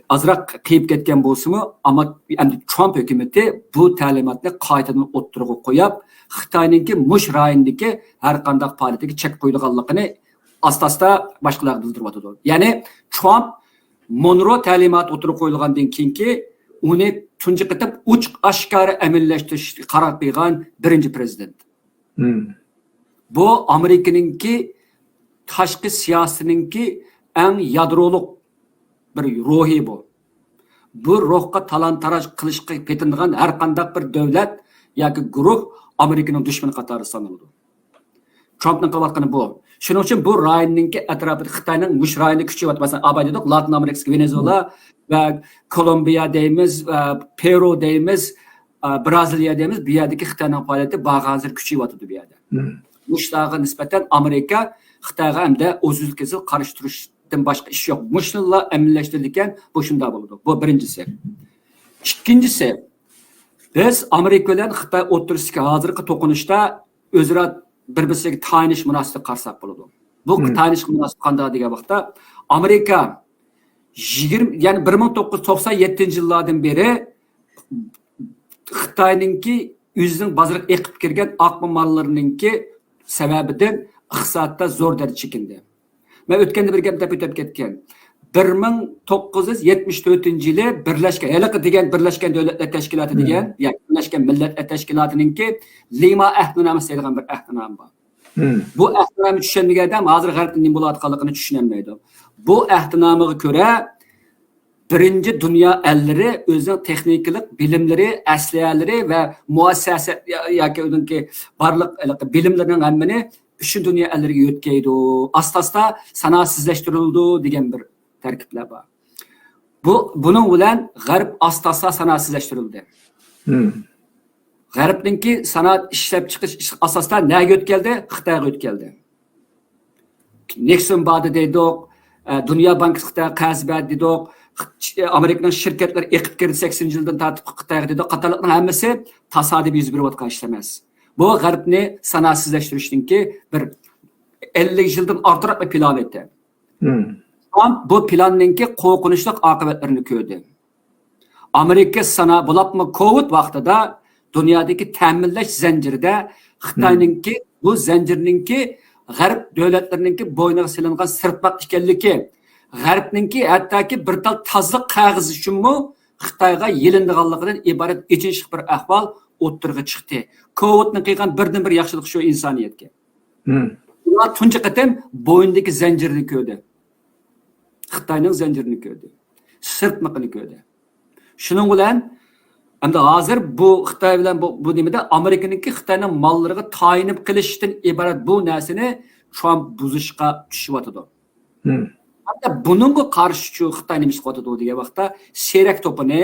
azroq qiyib ketgan bo'lsa-mu, ammo endi Trump hukumatı bu ta'limotni qaytadan o'ttirib qo'yib, Xitoyninki mush rayondagi har qanday faoliyatiga chek qo'yilganligini asta-asta boshqalarga bildiryapti. Ya'ni Trump Monroe ta'limoti o'tirib qo'yilgandan keyinki uni tunji qatib uch oshkora amallashtirish qaror qilgan birinchi prezident. Bu Amerika'nınki tashqi siyosininki eng yadroliq bir ruhi bu. Bu ruhga talon-taroj qilishga petinadigan har qanday bir davlat yoki guruh Amerikaning dushmani qatori sanaladi. Trumpning qilayotgani bu. Shuning uchun bu rayonninki atrofida Xitoyning mush rayoni kuchayapti. Masalan, abay dedik, Latin Amerika, Venezuela va Kolumbiya deymiz, Peru deymiz, Braziliya deymiz. Bu yerdagi Xitoyning faoliyati hozir kuchayapti bu yerda. Mushlarga nisbatan Amerika Xitoyga hamda o'zizlikka qarshi turishdan boshqa ish yo'q. Mushlar amillashtirilgan bu shunday bo'ladi. Bu birinchisi. Ikkinchisi, biz Amerika bilan Xitoy o'rtasidagi hozirgi to'qinishda o'zaro bir-biriga tanish munosabat qarsak bo'ladi. Bu tanish munosabat qanday degan vaqtda Amerika 20 ya'ni 1997-yillardan beri Xitoyninki o'zining bozorga eqib kirgan oqma mollarininki sababidan iqtisodda zo'r darajada chekindi. Men o'tganda bir gap deb ketgan. 1974-yili birlashgan, haliqi degan birlashgan davlatlar tashkiloti degan, ya'ni birlashgan millatlar tashkilotininki Lima ahdnomasi degan bir ahdnom bor. Bu ahdnomni tushunmagan odam hozir g'arbning nima bo'layotganligini tushunolmaydi. Bu ahdnomga ko'ra birinchi dunyo ellari o'zining texnikalik bilimlari, asliyalari va muassasa yoki uningki barliq bilimlarining hammani shu dunyo ellariga yo'tkaydi. Asta-asta sanoatsizlashtirildi degan bir tarkiblar bor. Buning bilan g'arb asta-asta sanoatsizlashtirildi. G'arbninki sanoat ishlab chiqish asosida nega o'tkeldi? Xitoyga o'tkeldi. Nixon body deydik, Dunyo banki Xitoyga qarz berdi deydik, Amerikaning shirkatlari eqib kirdi 80-yildan tortib Xitoyga deydik. Qatorliqning hammasi tasodifiy yuz berayotgan ish emas. Bu g'arbni sanoatsizlashtirishninki bir 50 yildan ortiq bir plan edi. Bu planninki qo'rqinchli oqibatlarini ko'rdi. Amerika bo'lapmi Covid vaqtida dunyodagi ta'minlash zanjirida Xitoyninki bu zanjirninki g'arb davlatlarininki bo'yniga silingan sirtmoq ekanligi, g'arbninki hattoki bir tal tozliq qog'ozi uchunmi Xitoyga yelindiganligidan iborat ichinchi bir ahvol o'ttirg'i chiqdi. Covidni qilgan birdan-bir yaxshilik shu insoniyatga. Ular tunji qatam bo'yindagi zanjirni ko'rdi. Xitoyning zanjirini ko'rdi. Sirtmoqni ko'rdi. Shuning bilan endi hozir bu Xitoy bilan bu nimada Amerikaninki Xitoyning mollariga tayinib qilishdan iborat bu narsani Trump buzishga tushyapti. Hatta buningga qarshi shu Xitoy nima qilyapti degan vaqtda serak to'pini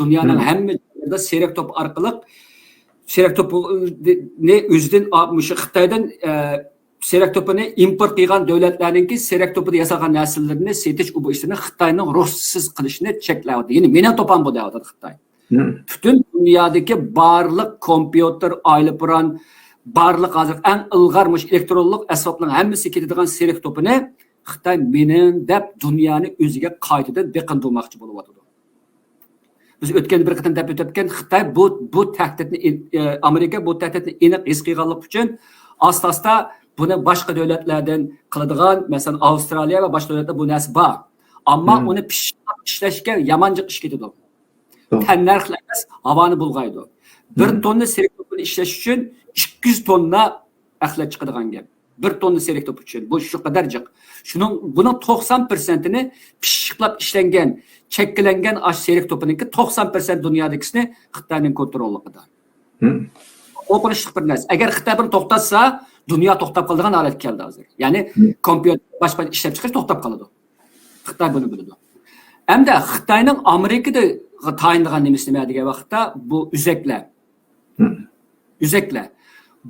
dunyoning hamma joylarida serak to'p orqali serak to'pni o'zidan shu Xitoydan serak to'pini import qilgan davlatlarninki serak to'pida yasalgan narsalarni setish bu ishni Xitoyning ruxsatsiz qilishni cheklayapti. Ya'ni meni to'pam bu deyapti Xitoy. Butun dunyodagi barliq kompyuter, aeroplan, barliq hozir eng ilg'ormish elektronlik asboblarning hammasi ketadigan serak to'pini Xitoy mening deb dunyoni o'ziga qaytadan beqindirmoqchi bo'lyapti. Biz o'tgan bir qatam deb o'tgan Xitoy bu tahdidni Amerika bu tahdidni aniq his qilganlik uchun asta-asta buni boshqa davlatlardan qiladigan, masalan Avstraliya va boshqa davlatlar bu narsa bor. Ammo uni ishlashga yamanjiq ish ketadi. Tannarxlar emas, havoni bulg'aydi. 1 tonna serak to'pini ishlash uchun 200 tonna axlat chiqadigan gap. 1 tonna serak to'p uchun. Bu shu qadar jiq. Buning 90%ni pishiqlab ishlangan, cheklangan serak to'pininki 90% dunyodagini Xitoyning kontrolligida. O'qilishli bir narsa. Agar Xitoy buni to'xtatsa, dunyo to'xtab qoladigan holat keldi hozir. Ya'ni kompyuter boshqa ishlab chiqarish to'xtab qoladi. Xitoy buni biladi. Hamda Xitoyning Amerikada tayinlagan nimasi nima degan vaqtda bu uzaklar. Uzaklar.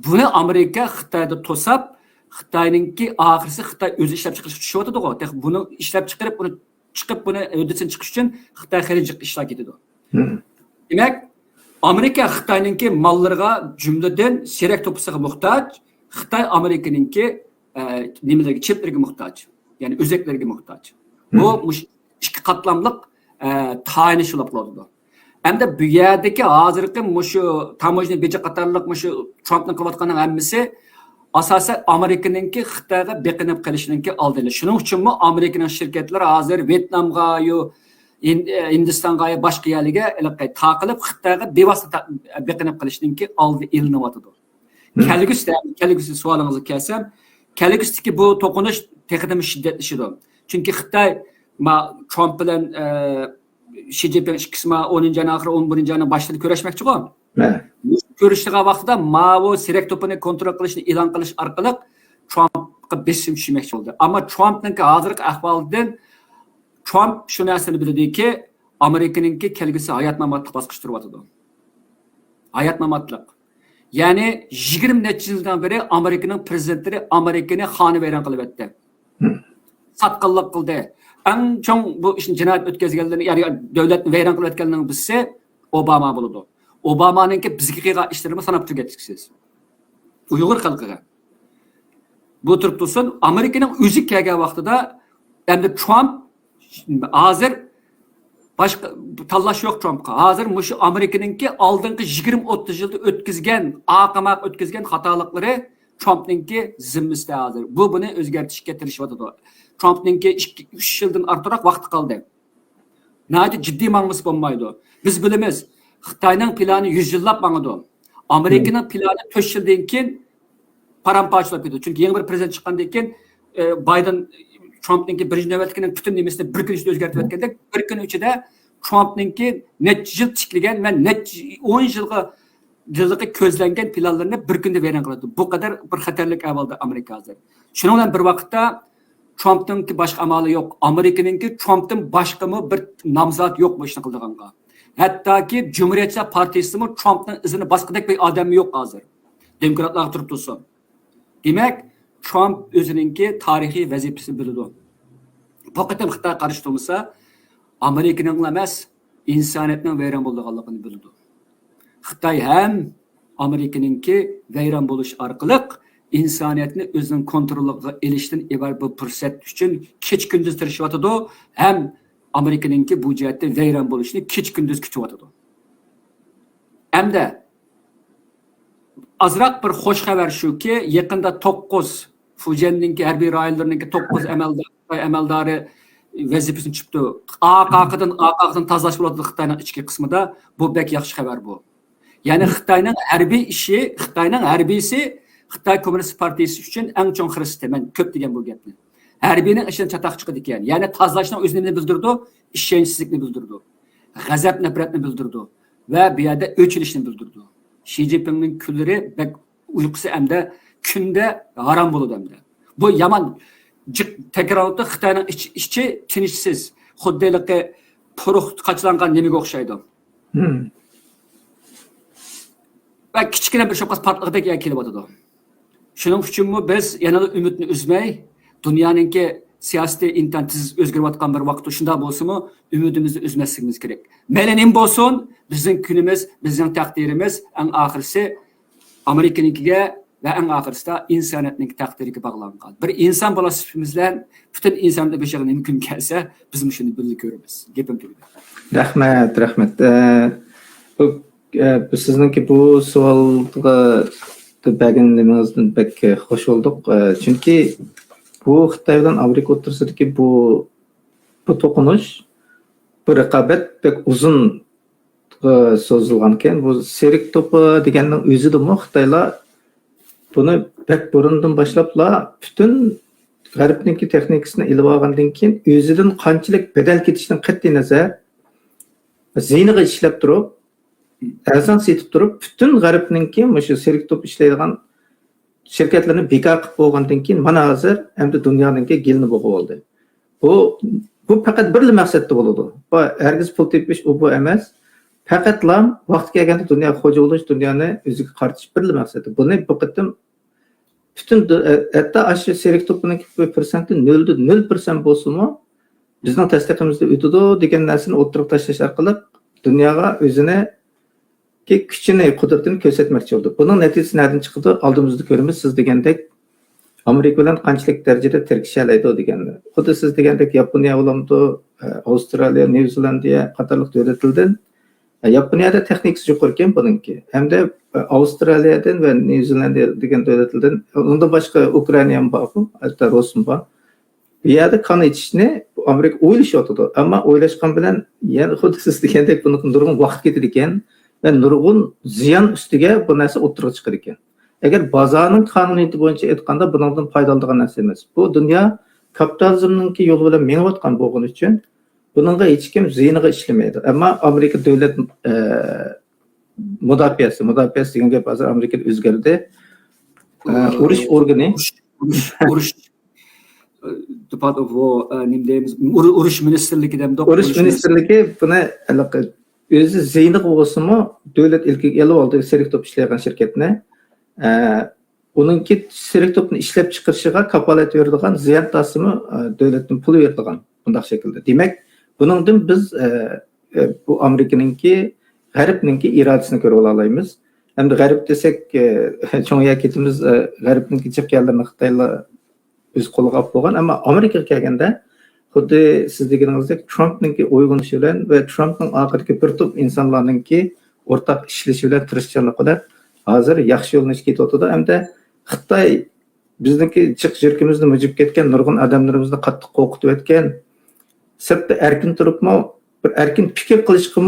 Buni Amerika Xitoyda to'sab, Xitoyningki oxirisi Xitoy o'zi ishlab chiqarish tushyapti-ku. Buni ishlab chiqarib, uni chiqib buni o'disini chiqish uchun Xitoy xarijiq ishlar ketadi. Demak, Amerika Xitoyningki mollariga jumladan serak to'pisiga muhtoj, Xitoy Amerikaninki nimalarga chiplarga muhtoj, ya'ni o'zaklarga muhtoj. Bu ikki qatlamliq tayinishlar bo'ladi. Hamda bu yerdagi hozirgi shu tamojna beja qatorliq shu Trumpning qilayotgani hammasi asosan Amerikaninki Xitoyga beqinib qolishiningki oldini. Shuning uchunmi Amerikaning shirkatlari hozir Vyetnamga yo Hindistonga yo boshqa yerlarga taqilib Xitoyga bevosita beqinib qolishiningki oldi ilinyapti. Kelgüsü sualınızı kelsem, kelgüsüdeki bu tokunuş tekrar şiddetleşiyor. Çünkü Xitay Trump bilen Xi Jinping kısmı 10. ayın ahırı 11. ayın başladı görüşmekçi o. Görüştüğü vaxtda bu sinek topunu kontrol qilishni e'lon qilish orqali Trumpga besim tushmoqchi bo'ldi. Ammo Trumpning hozirgi ahvolidan Trump shu narsani bildiki, Amerikaninki kelgusi hayot mamotlik bosqich turyotidi. Hayot mamotlik. Ya'ni 20 necha yildan beri Amerikaning prezidentlari Amerikani xonavayron qilib o'tdi. Satqinlik qildi. Eng chong bu ishni jinoyat o'tkazganlarni, ya'ni davlatni vayron qilib o'tganlarning birisi Obama bo'ldi. Obama'nınki bizga qilgan ishlarini sanab tugatasiz. Uyg'ur xalqiga. Bu turib tursin, Amerikaning o'zi kelgan vaqtida endi Trump hozir boshqa tanlash yo'q Trumpga. Hozir mushu Amerikaninki oldingi 20-30 yilda o'tkazgan, aqamaq o'tkazgan xatoliklari Trumpninki zimmisida hozir. Bu buni o'zgartirishga tirishyapti. Trumpninki 3 yildan ortiqroq vaqt qoldi. Nati jiddiy ma'nosi bo'lmaydi. Biz bilamiz, Xitoyning plani 100 yillab mangdi. Amerikaning plani 4 yildan keyin paramparchalab ketdi. Chunki yangi bir prezident chiqqandan keyin Biden Trumpninki birinchi navbatdagi butun nimasini bir kun ichida o'zgartirib o'tganda, bir kun ichida Trumpninki necha yil tiklagan va necha 10 yilga ko'zlangan planlarni bir kunda vayron qiladi. Bu qadar bir xatarlik ahvolda Amerika hozir. Shuning bilan bir vaqtda Trumpninki boshqa amali yo'q. Amerikaninki Trumpdan boshqami bir nomzod yo'q bu ishni qildiganga. Hattoki Cumhuriyetçiler Partiyasimi Trumpning izini bosqidek bir odam yo'q hozir. Demokratlar turib tursin. Demak, Trump o'zininki tarixiy vazifasini biladi. Bu qatam Xitoy qarshi turmasa, Amerikaning emas, insoniyatning vayron bo'lganligini biladi. Xitoy ham Amerikaninki vayron bo'lish orqali insoniyatni o'zining kontroliga elishdan iborat bu fursat uchun kech kunduz tirishyotidi, ham Amerikaninki bu jihatda vayron bo'lishni kech kunduz kutyotidi. Hamda azroq bir xo'sh xabar shuki, yaqinda 9 Fujianninki harbiy rayonlarininki 9 amaldori vazifasini chiqdi. AQdan tozalash bo'ladi Xitoyning ichki qismida. Bu bek yaxshi xabar bu. Ya'ni Xitoyning harbiy ishi, Xitoyning harbiysi Xitoy Kommunist partiyasi uchun eng chong xirisi. Men ko'p degan bu gapni. Harbiyning ishidan chataq chiqdi ekan. Ya'ni tozalashning o'zini bildirdi, ishonchsizlikni bildirdi. G'azab, nafratni bildirdi va bu yerda o'chilishni bildirdi. Xi Jinpingning kunlari bek uyqusi hamda kunda harom bo'ladi hamda. Bu yomon takrorda Xitoyning ichi tinchsiz, xuddiligi puruq qachlangan nimaga o'xshaydi. Va kichkina bir shoqas portliqdek kelib o'tadi. Shuning uchun biz yana umidni uzmay, dunyoninki siyosiy intensiz o'zgarayotgan bir vaqtda shunda bo'lsa-mu, umidimizni uzmasligimiz kerak. Melanin bo'lsin, bizning kunimiz, bizning taqdirimiz eng oxirisi Amerikaninkiga va eng oxirisida insoniyatning taqdiriga bog'langan. Bir inson bolasi bilan butun insoniyat beshig'i mumkin kelsa, biz shuni bilib ko'ramiz. Gapim tugadi. Rahmat. Sizningki bu savolga berganingizdan pek xush bo'ldik. Chunki bu Xitoy bilan Amerika o'rtasidagi bu to'qinish bir raqobat pek uzun so'zilgan ekan. Bu serik to'pi deganning o'zidami Xitoylar buni pek burundan boshlabla butun g'arbninki texnikasini ilib olgandan keyin o'zidan qanchalik bedel ketishdan qat'iy nazar ziyniga ishlab turib, arzon setib turib, butun g'arbninki shu serik to'p ishlaydigan şirketlerini bekar qilib bo'lgandan keyin mana hozir endi dunyoninki gelini bo'lib oldi. Bu faqat bir maqsadda bo'ladi. Bu hargiz pul tepish bu emas. Faqatla vaqt kelganda dunyo xo'ja bo'lish, dunyoni o'ziga qaratish bir maqsadi. Buni bu qatim butun hatto shu serik to'pining %0 0% bo'lsa-mu, bizning tasdiqimizda o'tadi degan narsani o'tirib tashlash orqali dunyoga o'zini kuchini, qudratini ko'rsatmoqchi bo'ldi. Buning natijasi nerdan chiqdi? Oldimizda ko'ramiz. Siz degandek Amerika bilan qanchalik darajada tirkishalaydi deganda. Xuddi siz degandek Yaponiya bilanmi, Avstraliya, New Zelandiya qatorliq davlatlardan Yaponiyada texnikasi yuqori ekan buningki. Hamda Avstraliyadan va New Zelandiya degan davlatlardan, undan boshqa Ukraina ham bor, hatto Rossiya bor. Bu yerda qon ichishni Amerika o'ylashyapti. Ammo o'ylashgan bilan yana xuddi siz degandek buni nurg'un vaqt ketar ekan. Ve nurg'un ziyon ustiga bu narsa o'tirib chiqar ekan. Agar bozorning qonuniyati bo'yicha aytganda bundan foydalanadigan narsa emas. Bu dunyo kapitalizmningki yo'li bilan menayotgan bo'lgani uchun buningga hech kim ziyniga ishlamaydi. Ammo Amerika davlat mudofaasi degan gap hozir Amerikada o'zgardi. Urush organi urush urush ministerligidan urush ministerligi buni o'zi ziyni bo'lsa-mu davlat ilk elib oldi Serikto'p ishlagan shirkatni uningki Serikto'pni ishlab chiqarishiga kafolat beradigan ziyon tasimi davlatning puli beradigan bunday shaklda. Demak, buningdan biz bu Amerikaningki G'arbninki irodasini ko'ra olamiz. Hamda G'arb desak, cho'ng yaketimiz G'arbninki chiqqanlarni Xitoylar o'z qo'liga olib bo'lgan, ammo Amerikaga kelganda xuddi siz deganingizdek Trumpninki uyg'unishi bilan va Trumpning oxirgi bir to'p insonlarninki o'rtaq ishlashi bilan tirishchanlik bilan hozir yaxshi yo'lni ketyapti. Hamda Xitoy bizniki chiq jirkimizni mujib ketgan nurg'un odamlarimizni qattiq qo'rqitib o'tgan, sirtda erkin turibmi, bir erkin fikr qilishga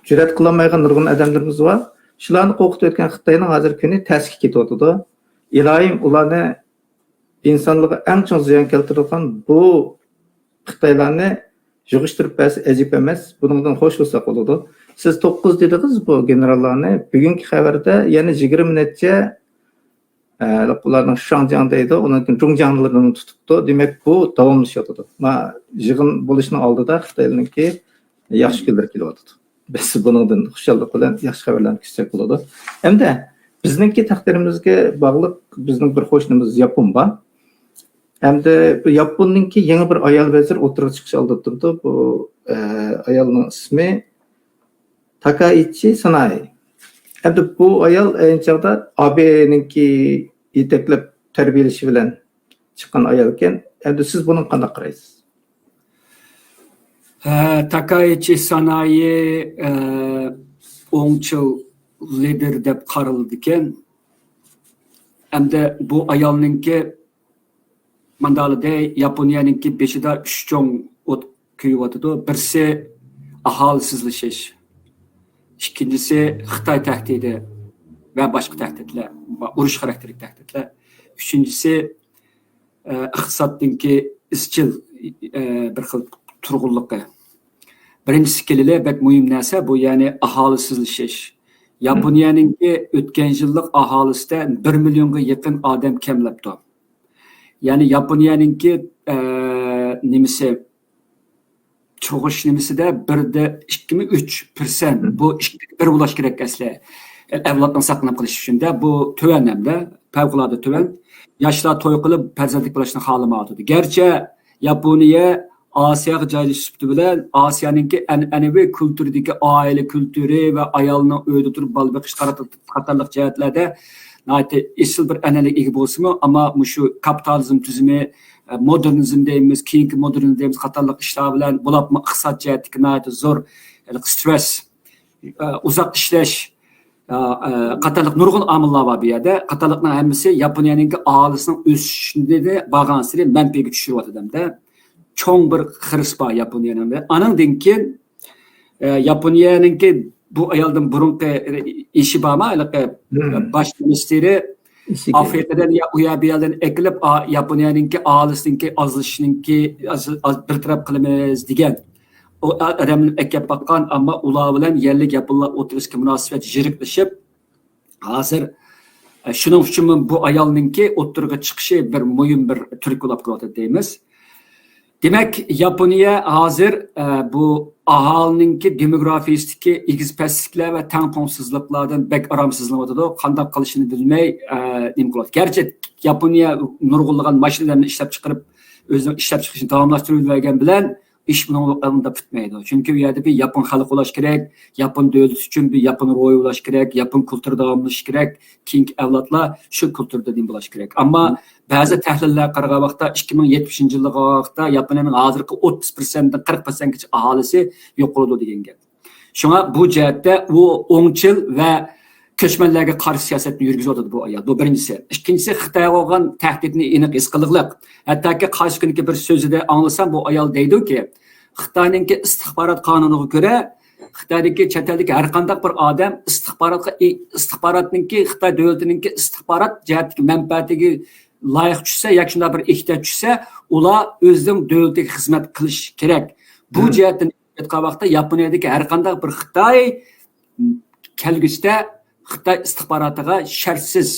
jur'at qilolmaydigan nurg'un odamlarimiz bor. Shularni qo'rqitib o'tgan Xitoyning hozir kuni tasga ketyapti. Ilohim ularni insonlarga eng chong ziyon keltiradigan bu Xitoylarni yig'ishtirib bersa ajib emas. Bundan xo'sh bo'lsa bo'ladi. Siz 9 dedingiz bu generallarni. Bugungi xabarda yana 20 necha ularning Shanjiang deydi, uning Zhongjianglarini tutibdi. Demak, bu davomlashyapti. Ma yig'in bo'lishning oldida Xitoylarniki yaxshi kunlar kelyapti. Biz bundan xushallik bilan yaxshi xabarlarni kutsak bo'ladi. Hamda bizningki taqdirimizga bog'liq bizning bir qo'shnimiz Yapon bor. Hamda bu Yaponninki yangi bir ayol vazir o'tirib chiqish oldi turdi. Bu ayolning ismi Takaichi Sanai. Hamda bu ayol ayniqsa Abeninki yetaklab tarbiyalashi bilan chiqqan ayol ekan. Hamda siz buni qanday qaraysiz? Takaichi Sanai o'ngchil lider deb qaraldi ekan. Hamda bu ayolninki mandalida Yaponiyaninki beshida 3 cho'ng o't kuyuyotidu. Birisi aholisizlashish, ikkinchisi Xitoy tahdidi va boshqa tahdidlar, urush xarakterli tahdidlar. Uchinchisi iqtisodninki izchil bir xil turg'unligi. Birinchisi kelili bek muhim narsa bu, ya'ni aholisizlashish. Yaponiyaninki o'tgan yillik aholisida 1 millionga yaqin odam kamlabdi. Ya'ni Yaponiyaninki nimasi cho'g'ish nimasida 1.2-3%. Bu 1 bo'lish kerak asli. Avlodni saqlanib qolish uchun bu tuvan hamda favqulodda tuvan. Yoshlar to'y qilib farzandlik bo'lishni xohlamaydi. Garchi Yaponiya Osiyoga joylashish bilan Osiyoninki an'anaviy kulturidagi oila kulturi va ayolning uyda turib bola boqish qatorliq jihatlarda esil bir an'anaga ega bo'lsa-mu, ammo shu kapitalizm tuzumi, modernizm deymiz, keyingi modernizm deymiz qatorliq ishlar bilan bo'libmi iqtisod jihatdagi zo'r stress, uzoq ishlash qatorliq nurg'un omillar bor bu yerda. Qatorliqning hammasi Yaponiyaning aholisining o'sishini borgan sari manfiga tushiryapti-da. Cho'ng bir xiris bor Yaponiyaning. Anandan keyin Yaponiyaninki bu ayoldan burunqi ishi bormi? Bosh ministri Afrikadan u yerdan ekilib Yaponiyaninki aholisiniki ozlishiningki bir taraf qilamiz degan. O adamni ekib baqqan, ammo ular bilan yerlik yaponlar o'tirishga munosabat yiriklashib, hozir shuning uchun bu ayolninki o'tirga chiqishi bir muhim bir turk bo'lib qoladi deymiz. Demak, Yaponiya hozir bu aholininki demografiyasdagi egiz pastliklar va tangqongsizliklardan bek aromsizlanadi. Qanday qilishini bilmay nima qiladi. Garchi Yaponiya nurg'unlagan mashinalarni ishlab chiqarib, o'zining ishlab chiqishini davomlashtirib yurgan bilan ish bundan bitmaydi. Chunki u yerda bir Yapon xalqi bo'lish kerak, Yapon davlati uchun bir Yapon ro'yi bo'lish kerak, Yapon kulturi davomlash kerak, keyingi avlodlar shu kulturda din bo'lish kerak. Ammo ba'zi tahlillar qaragan vaqtda 2070-yilga vaqtda Yaponiyaning hozirgi 30% dan 40% gacha aholisi yo'q bo'ladi degan gap. Shunga bu jihatda u o'ngchil va ko'chmanlarga qarshi siyosatni yurgizadi bu ayol. Bu birinchisi. Ikkinchisi Xitoyga bo'lgan tahdidni aniq his qilganlik. Hattoki qarshi kunki bir so'zida anglasam bu ayol deydi-ki, Xitoyning istixborot qonuniga ko'ra Xitoydagi chet eldagi har qanday bir odam istixborotningki Xitoy davlatininki istixborot jihatdagi manfaatiga loyiq tushsa yoki shunday bir ehtiyoj tushsa, ular o'zining davlatiga xizmat qilish kerak. Bu jihatdan aytgan vaqtda Yaponiyadagi har qanday bir Xitoy kelgusida Xitoy istixborotiga shartsiz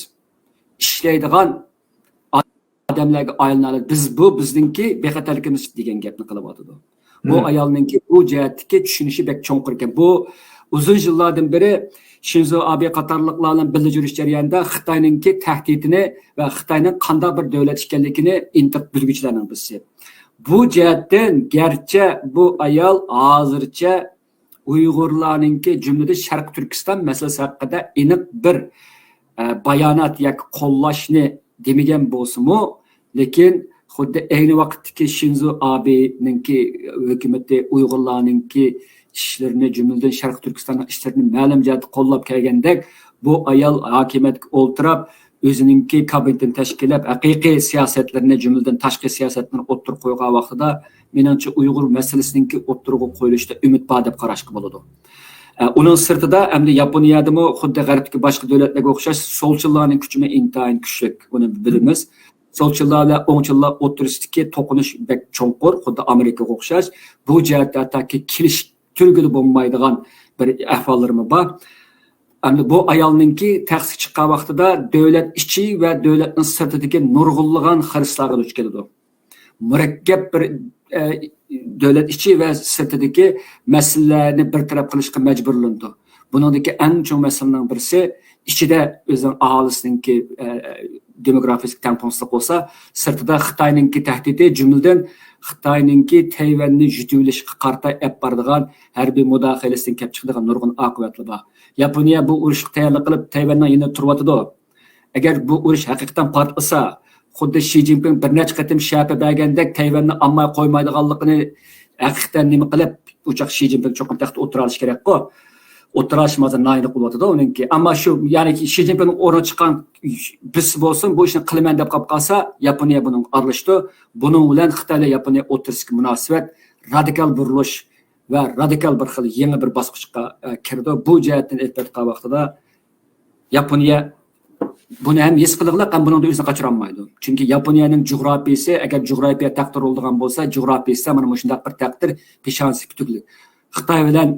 ishlaydigan odamlarga aylanadi. Bu bizningki bexatarligimiz degan gapni qilyapti. Bu ayolninki bu jihatdagi tushunishi bek cho'nqir ekan. Bu uzun yillardan beri Shinzo Abe qatorliqlar bilan birga yurish jarayonida Xitoyninki tahdidini va Xitoyning qanday bir davlat ekanligini intiq bilguchilarning birisi. Bu jihatdan garchi bu ayol hozircha Uyg'urlarninki jumlada Sharq Turkiston masalasi haqida aniq bir bayonot yoki qo'llashni demagan bo'lsa-mu, lekin xuddi ayni vaqtdagi Shinzo Abe'ninki hukumati Uyg'urlarninki ishlarini jumladan Sharq Turkistonning ishlarini ma'lum jihatda qo'llab kelgandek, bu ayol hokimiyatga o'ltirib o'zininki kabinetini tashkillab haqiqiy siyosatlarni jumladan tashqi siyosatlarni o'ttirib qo'ygan vaqtida menimcha Uyg'ur masalasiningki o'ttirib qo'yilishda umid bor deb qarashga bo'ladi. Uning sirtida endi Yaponiyadami xuddi g'arbdagi boshqa davlatlarga o'xshash solchillarning kuchi intayin kuchli, buni bilamiz. Solchillar va o'ngchillar o'tirisidagi to'qinish bek cho'nqur, xuddi Amerikaga o'xshash. Bu jihatda hattoki kelish turgili bo'lmaydigan bir ahvollarimiz bor. Endi bu ayolninki taqsir chiqqan vaqtida davlat ichi va davlatning sirtidagi nurg'unlagan xarislarga duch keladi. Murakkab bir davlat ichi va sirtidagi masalalarni bartaraf qilishga majburlandi. Buningdagi eng chong masalaning birisi ichida o'zining aholisiningki demografik tengpungsizlik bo'lsa, sirtida Xitoyninki tahdidi jumladan Xitoyninki Tayvanni yutilishga qarta olib boradigan harbiy mudohalasidan kelib chiqadigan nurg'un oqibatlar bor. Yaponiya bu urushga tayyorlik qilib Tayvanning yanida turyotidi. Agar bu urush haqiqatan portlasa, xuddi Xi Jinping bir necha qatim shapa bergandek Tayvanni ammay qo'ymaydiganligini haqiqatan nima qilib uchoq Xi Jinping cho'qim taxtda o'tira olish kerak-ku. O'tirashmasa nayni qilyotidi uningki. Ammo shu, ya'ni Xi Jinping o'rin chiqqan biz bo'lsin, bu ishni qilaman deb qolib qolsa, Yaponiya buning aralashdi. Buning bilan Xitoy va Yaponiya o'rtasidagi munosabat radikal burilish va radikal bir xil yangi bir bosqichga kirdi. Bu jihatdan aytgan vaqtida Yaponiya buni ham his qildilar, ham buningda o'zini qochira olmaydi. Chunki Yaponiyaning jo'grafiyasi, agar jo'grafiya taqdir bo'lgan bo'lsa, jo'grafiyasi mana shunday bir taqdir peshonasi tugli. Xitoy bilan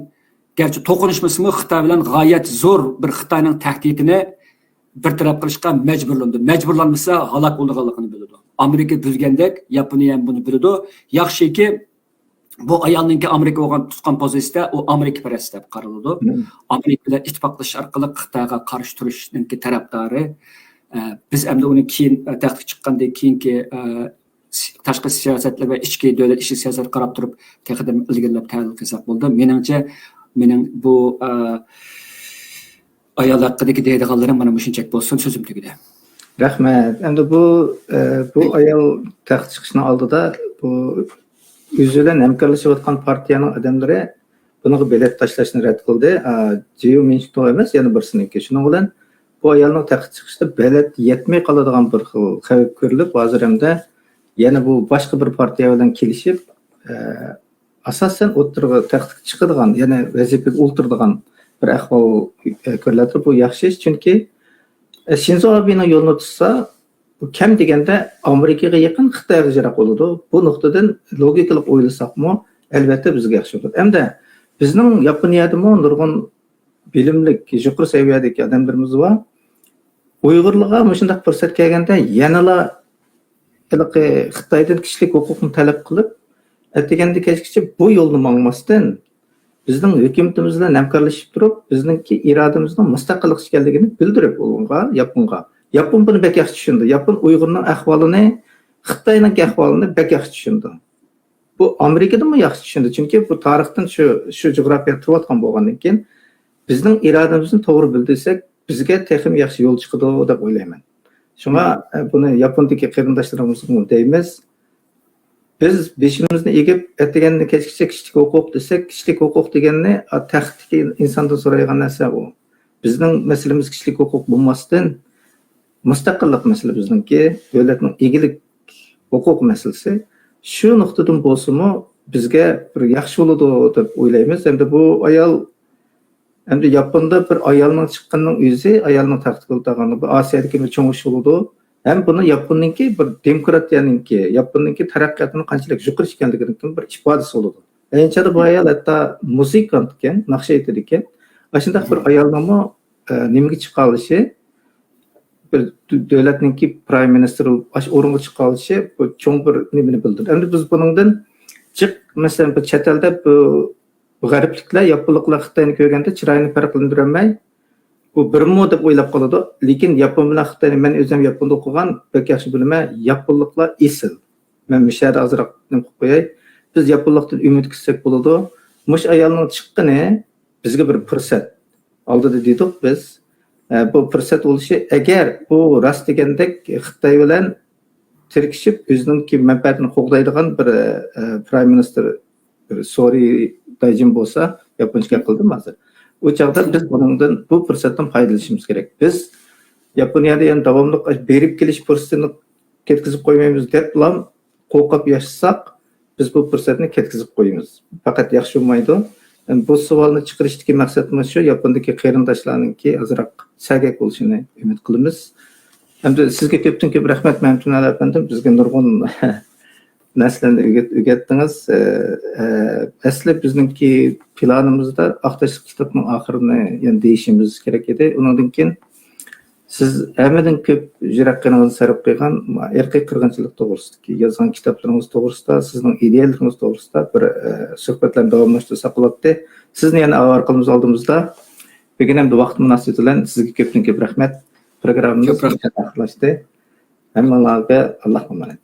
garchi to'qinishmasmi, Xitoy bilan g'oyat zo'r bir Xitoyning tahdidini bartaraf qilishga majburlandi. Majburlanmasa halok bo'lganligini biladi. Amerika buzgandek, Yaponiya ham buni biladi. Yaxshiki bu ayolninki Amerika bo'lgan tutgan pozitsiyada u Amerika parast deb qaraladi. Amerika bilan ittifoqlashish orqali Xitoyga qarshi turishninki tarafdori. Biz endi uni keyin taxtga chiqqandan keyingi tashqi siyosatlar va ichki davlat ichi siyosat qarab turib taqdim ilgirlab tahlil qilsak bo'ldi. Menimcha mening bu ayol haqidagi deydiganlarim mana shunchak bo'lsin, so'zim tugadi. Rahmat. Endi bu ayol taxt chiqishni oldida bu o'zi bilan hamkorlashayotgan partiyaning odamlari buniga bilet tashlashni rad qildi. Jiu Minchto emas, yana birsiniki. Shuning bilan bu ayolning taxt chiqishda bilet yetmay qoladigan bir xil xavf ko'rilib, hozir hamda yana bu boshqa bir partiya bilan kelishib asosan o'tirg'i taxtga chiqadigan, yana vazifaga o'ltiradigan bir ahvol ko'riladi. Bu yaxshi ish, chunki Shinzo Abening yo'lini tutsa, bu kam deganda Amerikaga yaqin Xitoyga jiroq bo'ladi. Bu nuqtadan logikalik o'ylasaqmi, albatta bizga yaxshi bo'ladi. Hamda bizning Yaponiyadami nurg'un bilimlik, yuqori saviyadagi odamlarimiz bor. Uyg'urlarga shunday fursat kelganda yanala Xitoydan kishilik huquqni talab qilib, aytganda kechgacha bu yo'lni mangmasdan bizning hukumatimiz bilan hamkorlashib turib, bizningki irodamizning mustaqillik ekanligini bildirib olgunga, Yapon buni bek yaxshi tushundi. Yapon Uyg'urning ahvolini, Xitoyning ahvolini bek yaxshi tushundi. Bu Amerikada ham yaxshi tushundi, chunki bu tarixdan shu jo'grafiya turayotgan bo'lgandan keyin bizning irodamizni to'g'ri bildirsak, bizga texnik yaxshi yo'l chiqadi deb o'ylayman. Shunga buni Yapondagi qarindoshlarimizga deymiz. Biz beshimizni egib aytganda kechgacha kishilik huquq desak, kishilik huquq deganni taxtdagi insondan so'raydigan narsa bu. Bizning masalamiz kishilik huquq bo'lmasdan mustaqillik masala bizningki, davlatning egilik huquq masalasi. Shu nuqtadan bo'lsa-mu bizga bir yaxshi bo'ladi deb o'ylaymiz. Endi bu ayol Endi Yaponda bir ayolning chiqqanining o'zi, ayolning taxtga o'tirgani bu Osiyodagi bir cho'ng ish bo'ladi. Ham buni Yaponninki bir demokratiyaninki, Yaponninki taraqqiyotini qanchalik yuqori ekanligining bir ifodasi bo'ladi. Ayinchada bu ayol hatto muzikant ekan, naqsha aytar ekan. Ashundaq bir ayolning nimaga chiqalishi, bir davlatninki prime minister o'ringa chiqalishi bu cho'ng bir nimani bildirdi. Endi biz buningdan chiq, masalan, bu chet elda bu g'arbliklar, yaponliklar Xitoyni ko'rganda chiroyini farqlantirolmay, bu birmi deb o'ylab qoladi. Lekin Yapon bilan Xitoyni men o'zim Yaponda o'qigan, pek yaxshi bilaman, yaponliklar esil. Men mishada azroq nima qilib qo'yay. Biz yaponlikdan umid qilsak bo'ladi. Mush ayolning chiqqani bizga bir fursat. Oldida dedik biz. Bu fursat bo'lishi, agar bu rost degandek Xitoy bilan tirkishib o'zining manfaatini qo'g'daydigan bir prime minister Sori dajin bo'lsa, Yaponcha qildim hozir. O chaqda biz bundan bu fursatdan foydalanishimiz kerak. Biz Yaponiyada yana davomli berib kelish fursatini ketkizib qo'ymaymiz deb bilan qo'rqib yashasak, biz bu fursatni ketkizib qo'yamiz. Faqat yaxshi bo'lmaydi. Bu savolni chiqarishdagi maqsadimiz shu, Yapondagi qarindoshlarningki azroq sagak bo'lishini umid qilamiz. Endi sizga ko'pdan ko'p rahmat, Mamtunali afandim, bizga nurg'un narslarni o'rgatdingiz. Asli bizningki planimizda Aqtash kitobning oxirini yana deyishimiz kerak edi. Undan keyin siz hammadan ko'p jiraqqaningizni sarf qilgan erkak qirg'inchilik to'g'risidagi yozgan kitoblaringiz to'g'risida, sizning idealaringiz to'g'risida bir suhbatlarni davomlashtirsak bo'ladi. Sizni yana orqamiz oldimizda. Bugun ham vaqt munosabati bilan sizga ko'pdan ko'p rahmat. Programmamiz oxirlashdi. Hammalarga Alloh omonat.